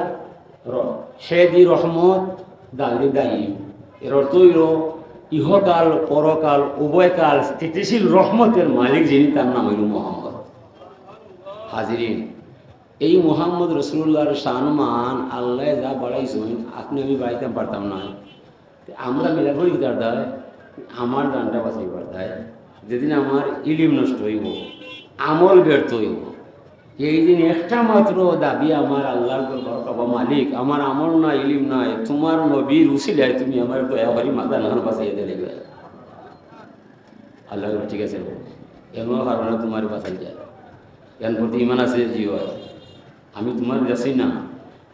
S1: হে দি রহমত দালি দায়ী। এর অর্থ হইল ইহকাল পরকাল উভয়কাল স্থিতিশীল রহমতের মালিক যিনি, তার নাম হইল মুহাম্মদ। হাজিরিন, এই মুহাম্মদ রসুল্লাহর শানমান আল্লাহ যা বাড়াইছেন, আপনি আমি বাড়াইতে পারতাম না। আমরা মিলাফড়ি তার দেয়, আমার গানটা বাঁচাইবার দেয়। যেদিন আমার ইলিম নষ্ট হইব, আমল ব্যর্থ হইব, এই দিন একটা মাত্র দাবি আমার আল্লাহর দরবার বাবা মালিক, আমার আমল না ইলিম নাই, তোমার নবীর উসিলায় তুমি আমার দয়া করি মাথা না বাঁচাইয়া দিলে। আল্লাহ ঠিক আছে, এমন কারণে তোমার বাঁচাই যায়, এর প্রতি ইমান আছে জিও। আমি তোমার যাচ্ছি না,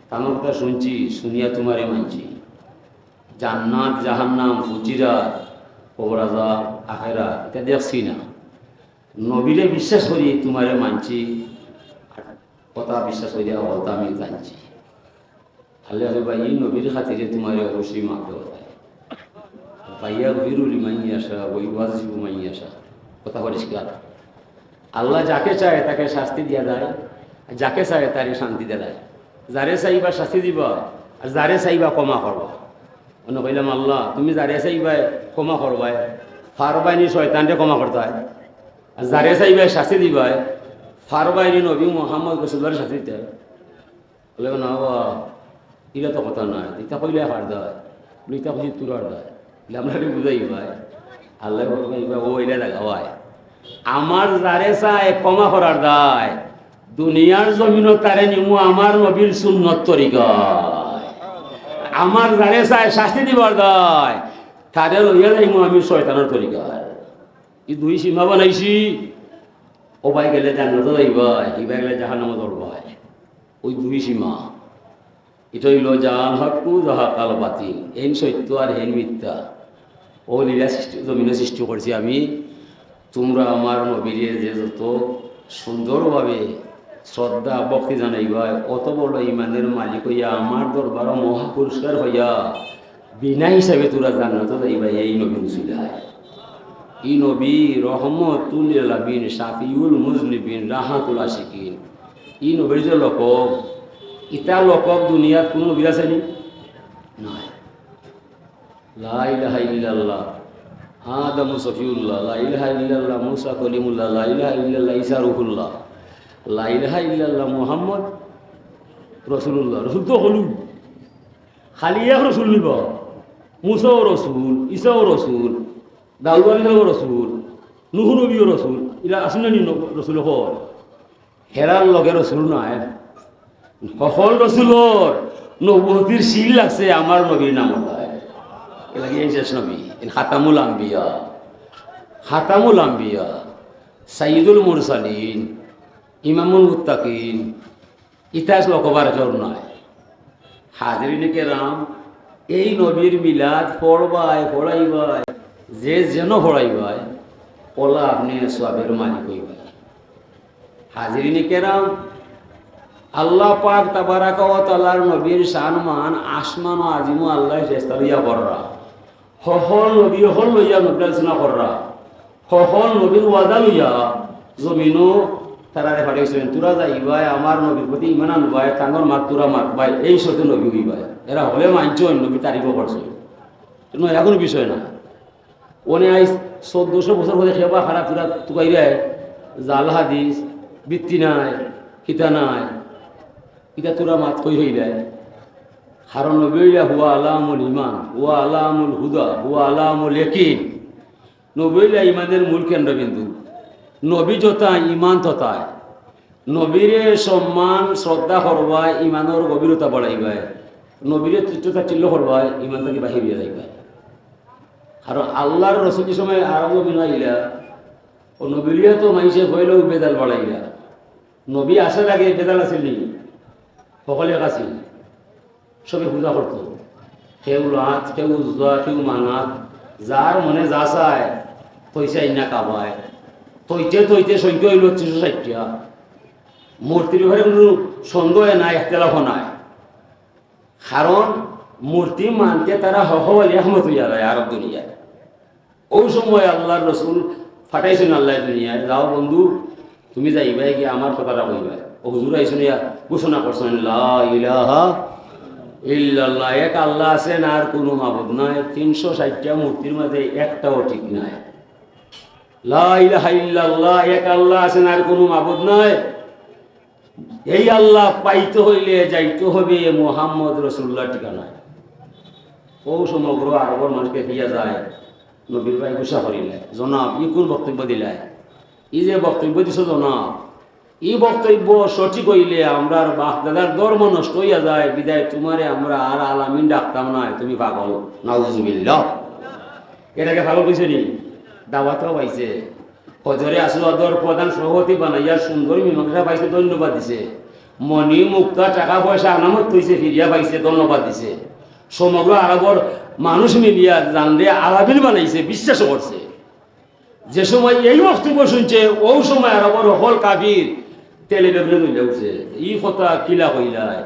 S1: তার কথা শুনছি, শুনিয়া তোমারে মানছি। জান্নাত জাহান্নাম ফুজিরাত কবরাজা আখেরা এটা দেখছি না, নবীরে বিশ্বাস করি তোমারে মানছি, কথা বিশ্বাস করিয়া হতা আমি জানছি। আল্লাহ ভাই এই নবীর খাতিরে তোমারে অবশ্যই মানতে হয়। ভাইয়া বিরুলি মাই আসা ওই ওয়াজিবু মাই আসা, কথা পরিষ্কার। আল্লাহ যাকে চায় তাকে শাস্তি দিয়া দেয়, যাকে চায় তারে শান্তি দেয়। যারে চাইবা শাস্তি দিবা, আর যারে চাইবা ক্ষমা করবা। অন্য কইলাম আল্লাহ তুমি যারে চাইবাই ক্ষমা করবাই, ফারবাইনি শয়তানরে ক্ষমা করতে হয়। আর যারে চাইবাই শাস্তি দিবাই, ফারবাইনি নবী মুহাম্মদ রাসূলুল্লাহর শাস্তি দিতে বলে না বাবা, এটা তো কথা নয়, এটা কইলে হার দেয়, এটা খুঁজি তুরার দেয়, আমরা বুঝাই ভাই। আল্লাহ ও এটা দেখাওয়ায় আমার যারে চায় ক্ষমা করার দায়, দুনিয়ার জমিনও তারে নিমু আমার নবীর সুন্নত তরিকায়। আমার যারে চায় শাস্তি দিবার দায়, তারে লইয়া যাইমু আমি শয়তানের তরিকায়। এই দুই সীমা বানাইছি, ও ভাই গেলে জান্নাত যাইবাই, এই ভাই গেলে জাহান্নামে ধরবাই। ওই দুই সীমা, এটা হইল জাহাল হকু জাহাকাল বাতিল, হেন সত্য আর হেন মিথ্যা। ও লীলা সৃষ্টি জমিনে সৃষ্টি করছি আমি। তোমরা আমার নবীরে যে যত সুন্দরভাবে শ্রদ্ধা ভক্তি জানাইবা, অত বড় ইমানের মালিক হইয়া আমার দরবার মহাপুরস্কার হইয়া বিনা হিসাবে তোরা জান্নাত যাইবা এই নবীর উসিলায়। এই নবী রহমতুল লিল আলামিন, শাফিউল মুজনিবিন, রাহাতুল আশিকিন। এই নবীর যে লকব, ইটা লকব দুনিয়াত কোনো নবীর আছে নি? নাই। লা ইলাহা ইল্লাল্লাহ আদম সফিউল্লাহ, লা ইলাহা ইল্লাল্লাহ মুসা কলিমুল্লাহ, লা ইলাহা ইল্লাল্লাহ ঈসা রূহুল্লাহ, লা ইলাহা ইল্লাল্লাহ মুহাম্মদ রাসূলুল্লাহ। রসুল তো হলু খালি এক রসুল নিব, মুসাও রসুল, ঈসাও রসুল, দাউদ আলাইহিস রসুল, নূহ নবীও রসুল। ইলা আসুন নি রসুল হল হেরার লগে রসুল নাই। সকল রসুলর নবুয়তির শিল লাগছে আমার নবীর নাম এলাকি এই শেষ নবী, খাতামুল আম্বিয়া, খাতামুল আম্বিয়া, সাইয়্যিদুল মুরসালিন, ইমামুল মুত্তাকিন। ইতিহাস লকবার জোর নয়। হাজিরিন কেরাম, এই নবীর মিলাদ পড়বায় পড়াইবাই, যে যেন পড়াইবাই ওলা আপনি সবের মালিক হইবাই। হাজিরিন কেরাম, আল্লাহ পাক তাবারাকা ওয়া তাআলার নবীর শানমান আসমান ও আজিমু আল্লাহ ফেরেশতা কররা, সকল নবী হল লইয়া নবী আলোচনা কররা, সকল নবীর ওয়াদা লইয়া জমিনও তারারে পাঠাইছিলেন। তোরা যাইবাই আমার নবীর প্রতি ইমান আনবাই, তাঙ্গর মাত তোরা মাতবাই, এই সত্যি নবী হইবাই। এরা হলে মানছ নবী তারিফ করছে, এখন বিষয় না। ওনে আই 1400 বছর ধরে খেবা খারাপ তোরা তুকাইরে জাল হাদিস বৃত্তি নাই, খিতা নাই, এটা তোরা মাত কই হইলে। কারণ নবীলা হুয়া আলামুল ইমান, হুয়া আলামুল হুদা, হুয়া আলামুল ইয়াকিন। নবীলা ইমানের মূল কেন্দ্রবিন্দু। নবী যথা ইমান তথায়। নবীরে সম্মান শ্রদ্ধা করবায় ইমানের গভীরতা বাড়াইবায়, নবীরে তুচ্ছতা চিল্ল করবায় ইমান থেকে বাহির হয়ে যাইবায়। কারণ আল্লাহর রসুল যে সময় আরব বিনাইলা, ও নবীরিয়া তো মাইসে হইলেও বেদাল বাড়াইলা। নবী আসার আগে বেদাল আসেন নি, সকলের কাছে সবে পূজা করত। কেউ লাত, কেউ উজা, কেউ মানাত, যার মনে যা চায় পয়সা ইনা কাবায়। তৈতে সংখ্যা হইল 360টা। মূর্তির ঘরে কোনো সন্দেহ নাই, একতলাফ নাই। কারণ মূর্তি মানতে তারা হওয়ালি আহমদ হইয়া যায় আরব দুনিয়ায়। ওই সময় আল্লাহর রসুল ফাটাইছেন আল্লাহ দুনিয়ায়, যাও বন্ধু তুমি যাইবাই কি আমার কথাটা কইবা। ও হুজুর আইসুন ঘোষণা করছেন লা ইলাহা ইল্লাল্লাহ, এক আল্লাহ আছেন আর কোনো মাবুদ নাই। 360টা মূর্তির মাঝে একটাও ঠিক নাই। লা ইলাহা ইল্লাল্লাহ, এক আল্লাহ আছেন আর কোনো মাবুদ নাই। এই আল্লাহ পাইতে হইলে যাইতে হবে মুহাম্মদ রাসূলুল্লাহ ঠিকানায়। ও সমগ্র আরবের মানুষকে দিয়া যায় নবীর ভাই গুসা করিলে, জনাব ই কোন বক্তব্য দিলাই? ই যে বক্তব্য দিছ জনাব, ই বক্তব্য সঠিক হইলে আমরা বাপদাদার ধর্ম নষ্ট হইয়া যায়, বিদায় তোমারে আমরা আর আলামিন ডাকতাম না, তুমি পাগল। নাউজুবিল্লাহ। এটাকে পাগল কইছে নি? দাওয়াতও পাইছে। হজরে আসওয়াদর প্রধান সভাপতি বানাইয়া সুন্দর মীমাংসা পাইছে, ধন্যবাদ দিছে। মণি মুক্তা টাকা পয়সা আনামত হইছে, ফিরিয়া পাইছে, ধন্যবাদ দিছে। সমগ্র আরবর মানুষ মিলিয়া জানলে আলাবিন বানাইছে, বিশ্বাস করছে। যে সময় এই বক্তব্য শুনছে ওই সময় আরবর হল কাবির তেলে বেগুনে ধরে উঠছে। ই কথা কিলা হইলায়,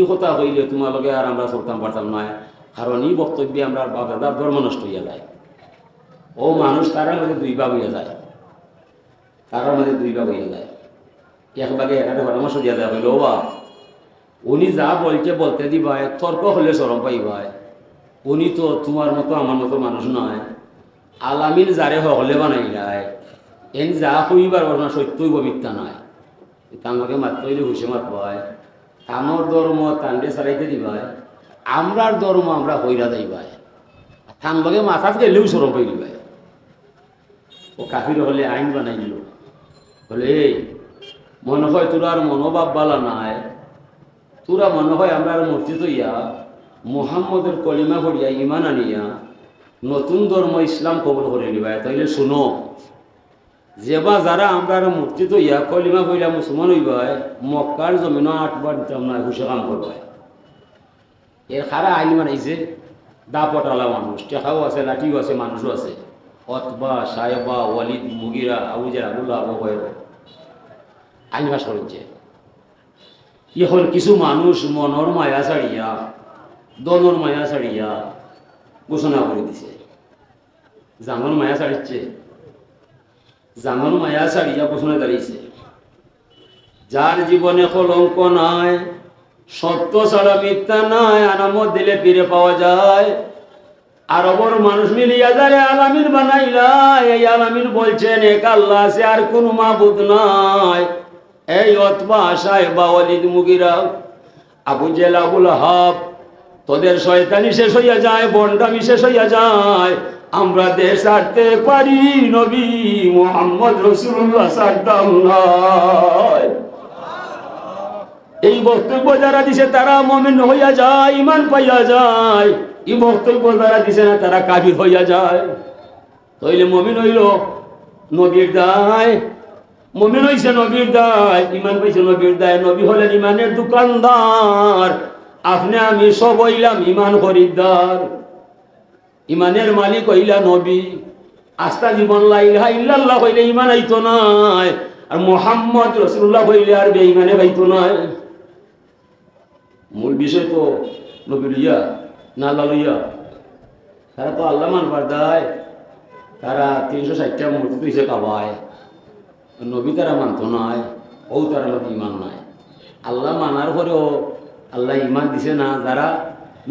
S1: ই কথা হইলে তোমালোকে আর আমরা চলতাম পারতাম না। কারণ এই বক্তব্যে আমরা বাপদাদার ধর্ম নষ্ট হইয়া যায়। ও মানুষ তারার মধ্যে দুই ভাগ হইয়া যায়, তারার মধ্যে দুই ভাগ হইয়া যায়। এক ভাগে একাটা পরামর্শ দিয়া যায়, বললো বা উনি যা বলছে বলতে দিবাই, তর্ক হলে চরম পাইবাই। উনি তো তোমার মতো আমার মতো মানুষ নয়। আলামিন যারে হলে বানাইলাই এন যা কইবার ঘটনা সত্যই মিথ্যা নয়। তাঙ্গকে মারতে হইলে হুসে মারবাই, তানোর ধর্ম তান্ডে চালাইতে দিবাই, আমরার ধর্ম আমরা হইরা যাইবাই। তাঙ্গকে মাথাত গেলেও চরম পাই দিবাই। ও কাফির হলে আইন বানাই দিল, বলে এই মনে হয় তোরা আর মনোভাব বালা নাই, তোরা মনে হয় আমরা মূর্তি তৈয়া মুহাম্মদের কলিমা পড়িয়া ইমান আনিয়া নতুন ধর্ম ইসলাম কবুল করে নিবা। তাইলে শুনো, যেবা যারা আমরা মূর্তি তৈয়া কলিমা পড়িয়া মুসলমান হইবাই, মক্কার জমিনও 8 বার দিতাম না, হুসে কাম করবাই। এর খারা আইন বানাইছে, দাপটালা মানুষ, টেকাও আছে, লাঠিও আছে, মানুষও আছে। অতবা সাহেবা ওয়ালিদ মুগিরা আবু জের আবুল্লাহ আবু বয়ের আইন ভাস করেছে। এখন কিছু মানুষ মনর মায়া ছাড়িয়া দনর মায়া ছাড়িয়া ঘোষণা করে দিছে, জানর মায়া ছাড়িচ্ছে, জানর মায়া ছাড়িয়া ঘোষণা দাঁড়িয়েছে, যার জীবনে কলঙ্ক নাই, সত্য ছাড়া মিথ্যা নাই, আনামত দিলে ফিরে পাওয়া যায়। আরবর মানুষ মিলিয়া যারে আলামিন বানাইলা, এই আলামিন বলছেন এক আল্লাহ আছে আর কোন মাবুদ নাই। এই অতবা সাহেবা ওয়ালিদ মুগিরা আবু জেল আবুল হাব, তোদের শয়তানি শেষ হইয়া যায়, বন্ডামি শেষ হইয়া যায়। আমরা দেশ ছাড়তে পারি, নবী মুহাম্মদ রাসূলুল্লাহ ছাড়তাম না। এই বক্তব্য যারা দিছে তারা মুমিন হইয়া যায়, ঈমান পাইয়া যায়। এই বক্তব্য যারা দিছে না তারা কাফির হইয়া যায়। তাইলে মুমিন হইল নবীর দায়, মুমিন হইছে নবীর দায়, ঈমান পাইছে নবীর দায়। নবী হলেন ঈমানের দোকানদার, আপনি আমি সব হইলাম ঈমান খরিদ্দার। ঈমানের মালিক হইলা নবী। আস্থা জীবন লা ইলাহা ইল্লাল্লাহ হইলে ঈমান আইতো নাই, আর মুহাম্মদ রাসূলুল্লাহ হইলে আর বেঈমানে পাইতো নাই। মূল বিষয় তো নবী লইয়া না লইয়া, তারা তো আল্লাহ মানবার দায়। তারা 360টা মূর্তি তুইছে কাবায়, নবী তারা মানত নাই, ও তারা মধ্যে ইমান নাই। আল্লাহ মানার পরেও আল্লাহ ইমান দিছে না যারা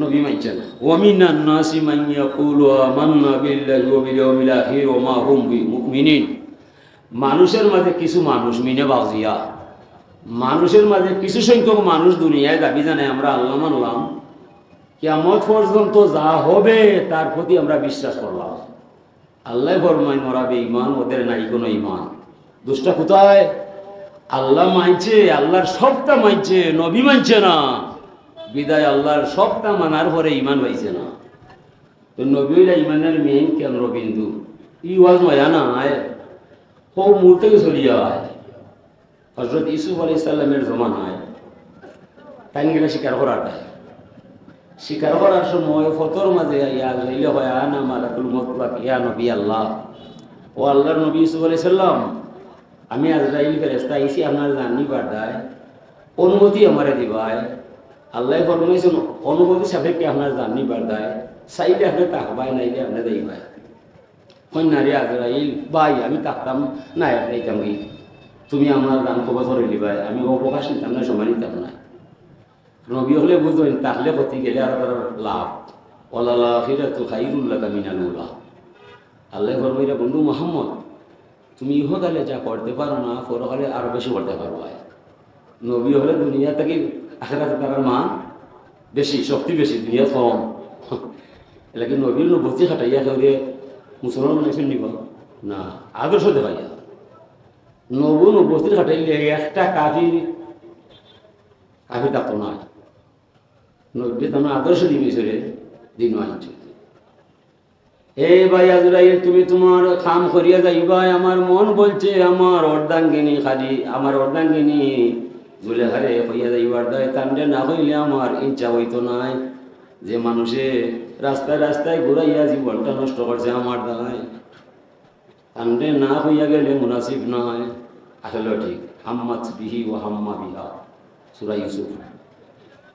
S1: নবী মানছে না। ওয়ামিনান নাসি মান ইয়াকুলু আমান্না বিল্লাহি ওয়া বিল ইয়াউমিল আখির ওয়া মা হুম বিমুমিনিন। মানুষের মাঝে কিছু মানুষ মিনে বাজিয়া, মানুষের মাঝে কিছু সংখ্যক মানুষ দুনিয়ায় দাবি জানায় আমরা আল্লাহ মানলাম, কিয়ামত পর্যন্ত যা হবে তার প্রতি আমরা বিশ্বাস করলাম। আল্লাহ ফরমায় মোরা বেঈমান, ওদের নাই কোনো ঈমান। দুষ্টা কোথায়? আল্লাহ মানছে, আল্লাহর সবটা মানছে, নবী মানছে না। বিদায় আল্লাহর সবটা মানার পরে ঈমান পাইছে না। তো নবী হইলা ঈমানের মেইন কেন্দ্রবিন্দু। ই ওয়াজ মজা না আয়, ও মূল থেকে চলিয়া আয়। হযরত ইউসুফ আলাইহিস সালামের জমানায় তাই গেলে শিকার করার দেয়। শিকার করার সময় ফতর মাঝে ইয়া গাইলে হয় আনা মালাকুল মউত ইয়া নবী আল্লাহ। ও আল্লাহর নবী ইউসুফ আলাইহিস সালাম, আমি আজরাইল ফেরেশতা আইছি আপনার জানি বার্দায় অনুমতি আমারে দিবায় আল্লাহ ফরমাইছেন অনুমতি সাপেক্ষে আপনার জানি বার্দায় চাইলে আপনি তাকবাই নাইলে আপনি দেইবাই কন্যারে আজরাইল ভাই আমি তাকতাম না যাইতাম কি তুমি আমার গান খবর ধরে নিবাই আমি অবকাশ নিতাম না সময় নিতাম না নবী হলে বুঝবেন তাহলে ক্ষতি গেলে আর তার লাভ ওলালা ফিরা তো খাইরুল্লাহ কামিনাল উলা আল্লাহ ফরমাইরা বন্ধু মোহাম্মদ তুমি ইহকালে যা করতে পারো না পরকালে আরো বেশি করতে পারবো নবী হলে দুনিয়া থেকে আখেরাতে তার মান বেশি শক্তি বেশি দুনিয়া কম এলাকি নবীর নবতি খাটাইয়া খেয়ে মুসলমান মানুষের নিব না আদর্শ দেখাইয়া নবতির খাটাইলে একটা কাফির থাকতো না নবী তোমার আদর্শ দিবেছে দিন আনছে এই ভাই আজরাইল তুমি তোমার কাম করিয়া যাইবা আমার মন বলছে আমার অর্ধাঙ্গিনী খালি আমার অর্ধাঙ্গিনী জুলেখারে হইয়া যাইবার দায় তান্ডে না হইলে আমার ইচ্ছা হইতো নাই যে মানুষে রাস্তায় রাস্তায় ঘুরাইয়া জীবনটা নষ্ট করছে আমার দায় তান্ডে না হইয়া গেলে মুনাসিব নয় আসলে ঠিক হাম্মাত বিহি ও হাম্মা বিহা সূরা ইউসুফ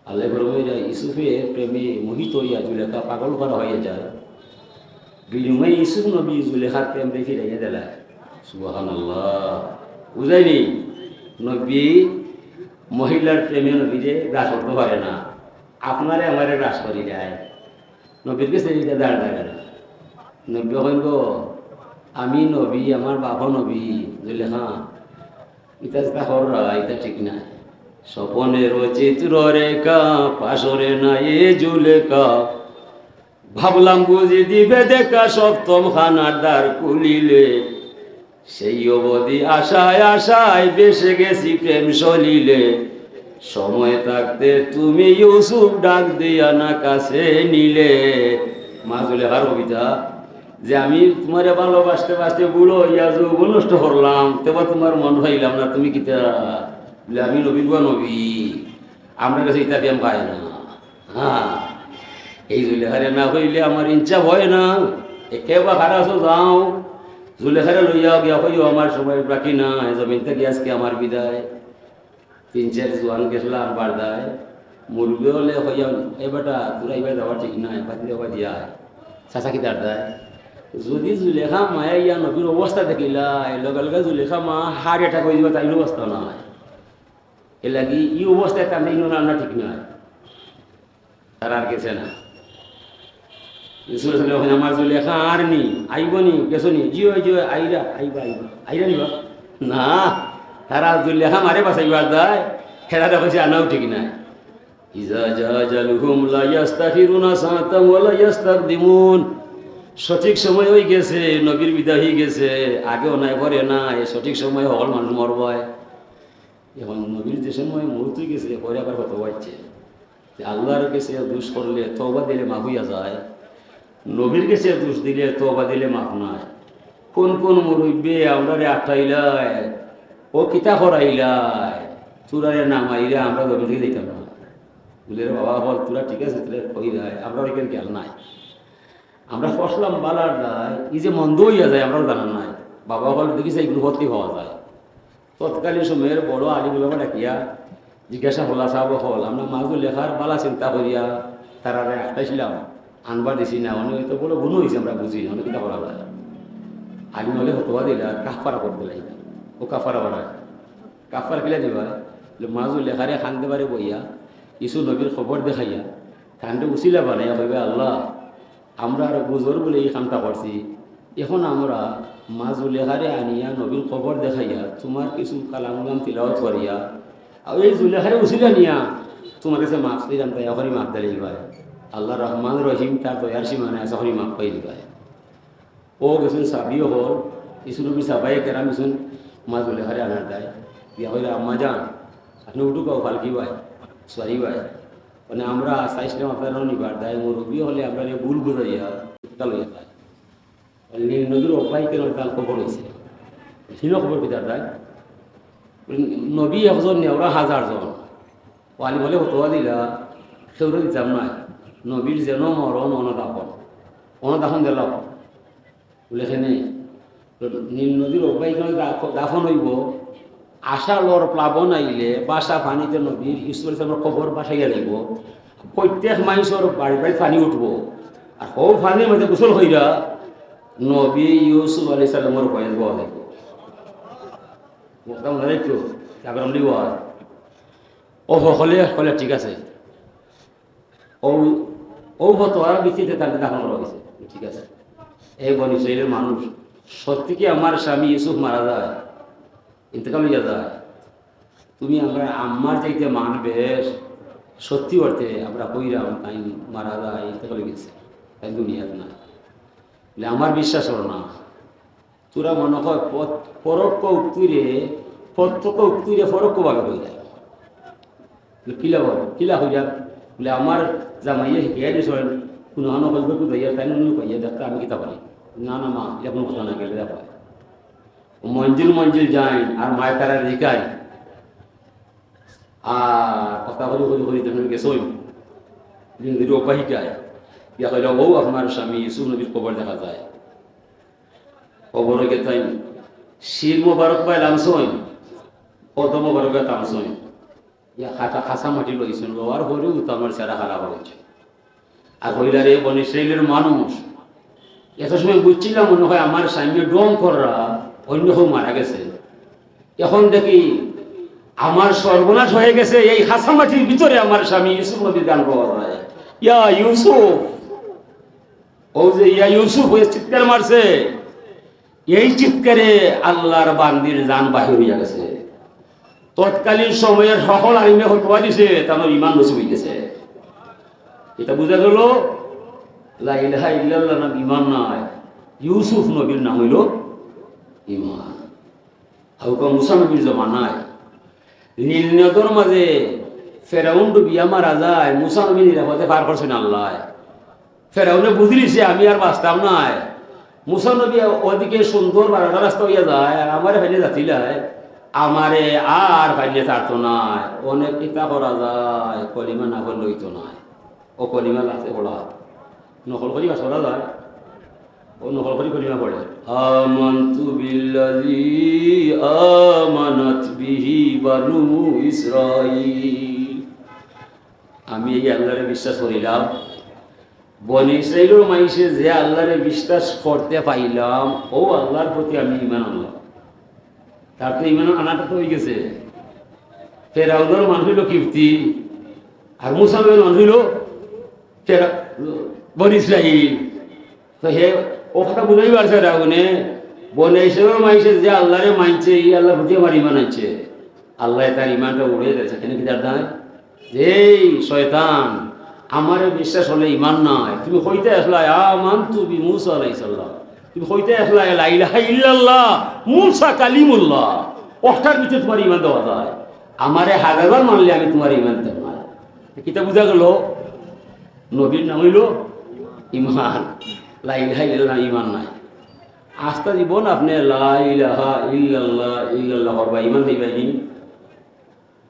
S1: আল্লাহ বলবে ইউসুফে প্রেমে মোহিত হইয়া জুলেখা পাগল করা হয়ে যায় বিনিময়ে ইউসুফ নবী জুলেখার প্রেম দেখে রেখে দিলা সুবহানাল্লাহ বুঝাইনি নবী মহিলার প্রেমে নবীরে গ্রাস করতে পারে না আপনারে আমারে গ্রাস করি যায় নবীর কাছে দাঁড় দাঁড়ায় না নবী হইব আমি নবী আমার বাবা নবী জুলেখা ইটা যেটা হররা এটা ঠিক না স্বপনের চিত্র রেখা পাশরে না এ জুলেখা ভাবলাম বুঝি দিবে দেখা সপ্তম খানার দ্বার খুলিলে সেই অবধি আশায় আশায় বেসে গেছি প্রেম সলিলে সময় থাকতে তুমি ইউসুফ ডাক দিয়া না কাছে নিলে মা জুলেখার কবিতা যে আমি তোমারে ভালোবাসতে বাসতে বুড়ো ইয়া যৌবন নষ্ট করলাম তেবা তোমার মন হইলাম না তুমি কিতা বলে আমি নবী বা নবী আমরা কাছে ইতা প্রেম পায় না হ্যাঁ এই জুলেখারে না হইলে আমার ইচ্ছা হয় না একেবারে খারাপও যাও জুলেখারে লইয়া গিয়া হইও আমার সময় বাকি না জমিন থেকে আজকে আমার বিদায় 3-4 জোয়ান গেছিলাম বারদায় মুরগি হলে হইয়া এ বেটা তোরা এবার যাওয়া ঠিক নাই বাতি দেওয়া দিয়া চাচা কি তার দেয় যদি জুলেখা মায়া ইয়া নবীর অবস্থা দেখিলা লগে লগে জুলেখা মা হার্ট অ্যাটাক হয়ে যাবে তাই অবস্থা নয় এ লাগি ই অবস্থায় তার নেই না ঠিক নয় তারা আর গেছে না আমার জুলেখা আর নি আইব নি গেছো নি জিও জিও আইরা আইবা আইবা আইরা নিবা না তারা জুলেখা মারে বাঁচাইবার দেয় খেলাটা কইছে আনাও ঠিক নাই ইজা জাজালুহুম লা ইস্তাখিরুনা সাআতাম ওয়া লা ইস্তাকদিমুন সঠিক সময় হয়ে গেছে নবীর বিদায় হয়ে গেছে আগেও নাই পরে নাই সঠিক সময় সকল মানুষ মরবায় এখন নবীর যে সময় মরতে গেছে পরে আবার কত হচ্ছে আল্লাহর কাছে দোষ করলে তওবা দিলে মাফ হইয়া যায় নবীর কাছে দোষ দিলে তওবা দিলে মাফ নয় কোন কোন মুরব্বী আমরারে আটাইলাই ও কিতা করাইলাই তোরারে নামাইলে আমরা জমি থেকে যেতাম না বলে রে বাবা বল তোরা ঠিক আছে তোরা কই যায় আমরা এখানে খেয়াল নাই আমরা ফসলাম বালার দায় এই যে মন্দ হইয়া যায় আমরাও জানা নাই বাবা হল দেখিছে এগুলো ভর্তি হওয়া যায় তৎকালীন সময়ের বড় আলিগুলো ডাকিয়া জিজ্ঞাসা হলা সাহেব হল আমরা মাঝু লেখার বালা চিন্তা করিয়া তারা আটাইছিলাম আনবার দিছি না অনেক তো বড় গুণ হয়েছে আমরা বুঝি অনেক কিতা করা যায় আলিম হলে হতোয়া দিলা কাফারা করতে লাগবে ও কাফারা বাড়ায় কাফার কিলা দিবা মাঝু লেখারে খানতে পারে বইয়া কিছু নবীর খবর দেখাইয়া খানতে উচিলা বানাইয়া কইবে আল্লাহ আমরা আর বুঝর বলে এই কামটা করছি এখন আমরা মাজু লেখারে আনিয়া নবীর খবর দেখাইয়া তোমার কিছু কালাম তিলাওয়াত করিয়া আর এই জুলেখারে উচিলা নিয়া তোমার কাছে মাফ দিলাম তাই এখনই মাফ দিলে দিবাই আল্লাহ রহমান রহিম তার তৈয়ার সীমানে আছে এখনই মাফ পাই দিবাই ও গেছুন সাবিও হল কিছু নবী সাবাই কেরাম গেছুন মাজু লেখারে আনার দেয় দিয়া হইলে আম্মা যান আপনি উঠুকাও ফালকি বাই সরি বাই মানে আমরা চাইছিলাম আপনারাও নিবার দেয় মুরব্বী হলে আপনার ভুল বুঝাইয়া লইয়া যায় নদীর অপায় কেন তার খবর হয়েছে ছিল খবর পিতার দেয় নবী একজন নেওয়া 1000 জন পালি বলে হতোয়া দিলা সেগুলো দিতাম নাই নবীর যেন মরণ অনদাপন দিলাম বলে এখানে নীল নদীর অব্যাহীখানে দাফন হইব, আষাঢ়র প্লাবন আইলে বাসা পানিতে নদীর ইউসুফ আলাইহিস সালামের কবর বাসাইয়া যাইব, প্রত্যেক মানুষের বাড়ি বাড়ি পানি উঠবো, আর সৌ পানির মধ্যে গোসল হইরা নবী ইউসুফ আলাইহিস সালামের বয়স পাওয়া যাইব। মনে রাখতো জাগরণ দিব। ও হলে হলে ঠিক আছে, ও ও হতো আর ভিত্তিতে তাকে দাফন করা হয়েছে, ঠিক আছে। এই বনি ইসরাইলের মানুষ সত্যি কি আমার স্বামী ইউসুফ মারা যায়, ইন্তেকাল হইয়া যায়, তুমি আমরা আম্মার চাইতে মানবে সত্যি অর্থে আমরা কইরাম তাই মারা যায়, ইন্তেকাল হয়ে গেছে, তাই দুনিয়াত না, আমার বিশ্বাস হল না। তোরা মনে হয় পরোক্ষ উক্তিরে প্রত্যক্ষ উক্তিরে পরোক্ষভাবে হয়ে যায়, কিলা বলো কিলা হয়ে যাক বলে আমার জামাইয়া শিখিয়া দিয়েছেন কোনো হানো বলবে কোথায় তাই নুন কইয়া দেখতে আমি কিতা পারি না, না মা এটা কোনো কথা না, গেলে দেখা মঞ্জিল মঞ্জিল যাই আর মায় তারা রেখাই আর কথা করি করি করি তেমন গেছই যদি উপাহিকায় ইয়া কইল বউ আপনার স্বামী ইউসুফ নবীর কবর দেখা যায়, কবরে গেতাই শির মোবারক পাই লামসই কত মোবারক তামসই ইয়া খাটা খাসা মাটি লইছেন আর হরেও তো আমার সেরা খারাপ হয়েছে। আর হইলারে বন ইসরাইলের মানুষ এত সময় বুঝছিলাম মনে হয় আমার স্বামী ডং কররা অন্য কেউ মারা গেছে, এখন দেখি আমার সর্বনাশ হয়ে গেছে এই খাসা মাটির ভিতরে আমার স্বামী ইউসুফ নবীর গান পাওয়া যায়। ইয়া ইউসুফ, ও যে ইয়া ইউসুফ হয়ে চিৎকার মারছে, এই চিৎকারে আল্লাহর বান্দির জান বাহির হইয়া গেছে। তৎকালীন সময়ের সকল আইনে হতবা দিছে, তার ইমান নসিব হয়ে গেছে। এটা বোঝা গেল লা ইলাহা ইল্লাল্লাহ নাম ইমান নয়, ইউসুফ নবীর নাম হইল ইমান। হাউকা মুসা নবীর জমানায় নীল নদের মাঝে ফেরাউন ডুবিয়া মারা যায়, মুসা নবী নিরাপদে পার করছেন আল্লাহ। ফেরাউনে বুঝলিছে আমি আর বাঁচতাম নাই, মুসা নবী ওদিকে সুন্দর বারোটা রাস্তা হইয়া যায় আর আমার ভাইনে যাচ্ছিলায়, আমারে আর ভাইনে ছাড়তো নাই। অনেক ইতা করা যায়, কলিমা না করলে হইতো নাই। ও কলিমা আছে পড়া নকল করি বাস করা যায়, ও নকল করি কলিমা পড়ে আমানতু বিল্লাযী আমানাত বিহি বানু ইসরাঈল। আমি এই আল্লাহরে বিশ্বাস করিলাম, বনি ইসরাইলের মানুষে যে আল্লাহরে বিশ্বাস করতে পাইলাম ও আল্লাহর প্রতি আমি ঈমান আনলাম। তার তো ঈমান আনাটা তো হয়ে গেছে। ফেরাউনের মানুষ হইল কিপ্তি আর মুসা নবীর মানুষ হইল বনি ইসরাইল। তো হে ও কথা বুঝাই পারছে রাগুনে বনে ইসরাইলের মানুষে যে আল্লাহরে মানছে এই আল্লাহর প্রতি আমার ঈমান আনছে, আল্লাহ তার ঈমানটা উড়িয়ে দিয়েছে। কেন কি দাঁড় এই শয়তান আমারে বিশ্বাস হলে ইমান নাই, তুমি হইতে আসলা আমানতু বি মুসা আলাইহিস সালাম, তুমি হইতে আসলা লা ইলাহা ইল্লাল্লাহ মুসা কালিমুল্লাহ, ওটার ভিতরে তোমার ইমান দেওয়া যায়। আমারে হাজারবার মানলে আমি তোমার ইমান দেব না। কিতা বুঝা গেল নবীর নাম হইল ইমান, লা ইলাহা ইল্লাল্লাহ ইমান নাই। আস্থা জীবন আপনি লা ইলাহা ইল্লাল্লাহ ইল্লাল্লাহ করবা, ইমান দিবাই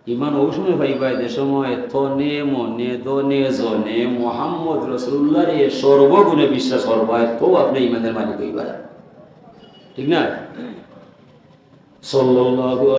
S1: ইমান ওই সময় পাইবাই যে সময় তনে মনে দনে জনে মোহাম্মদ রসুল্লাহর এ সর্বগুণে বিশ্বাস করবায়, তো আপনি ইমানের মালিক হইবা, ঠিক না? সাল্লাল্লাহু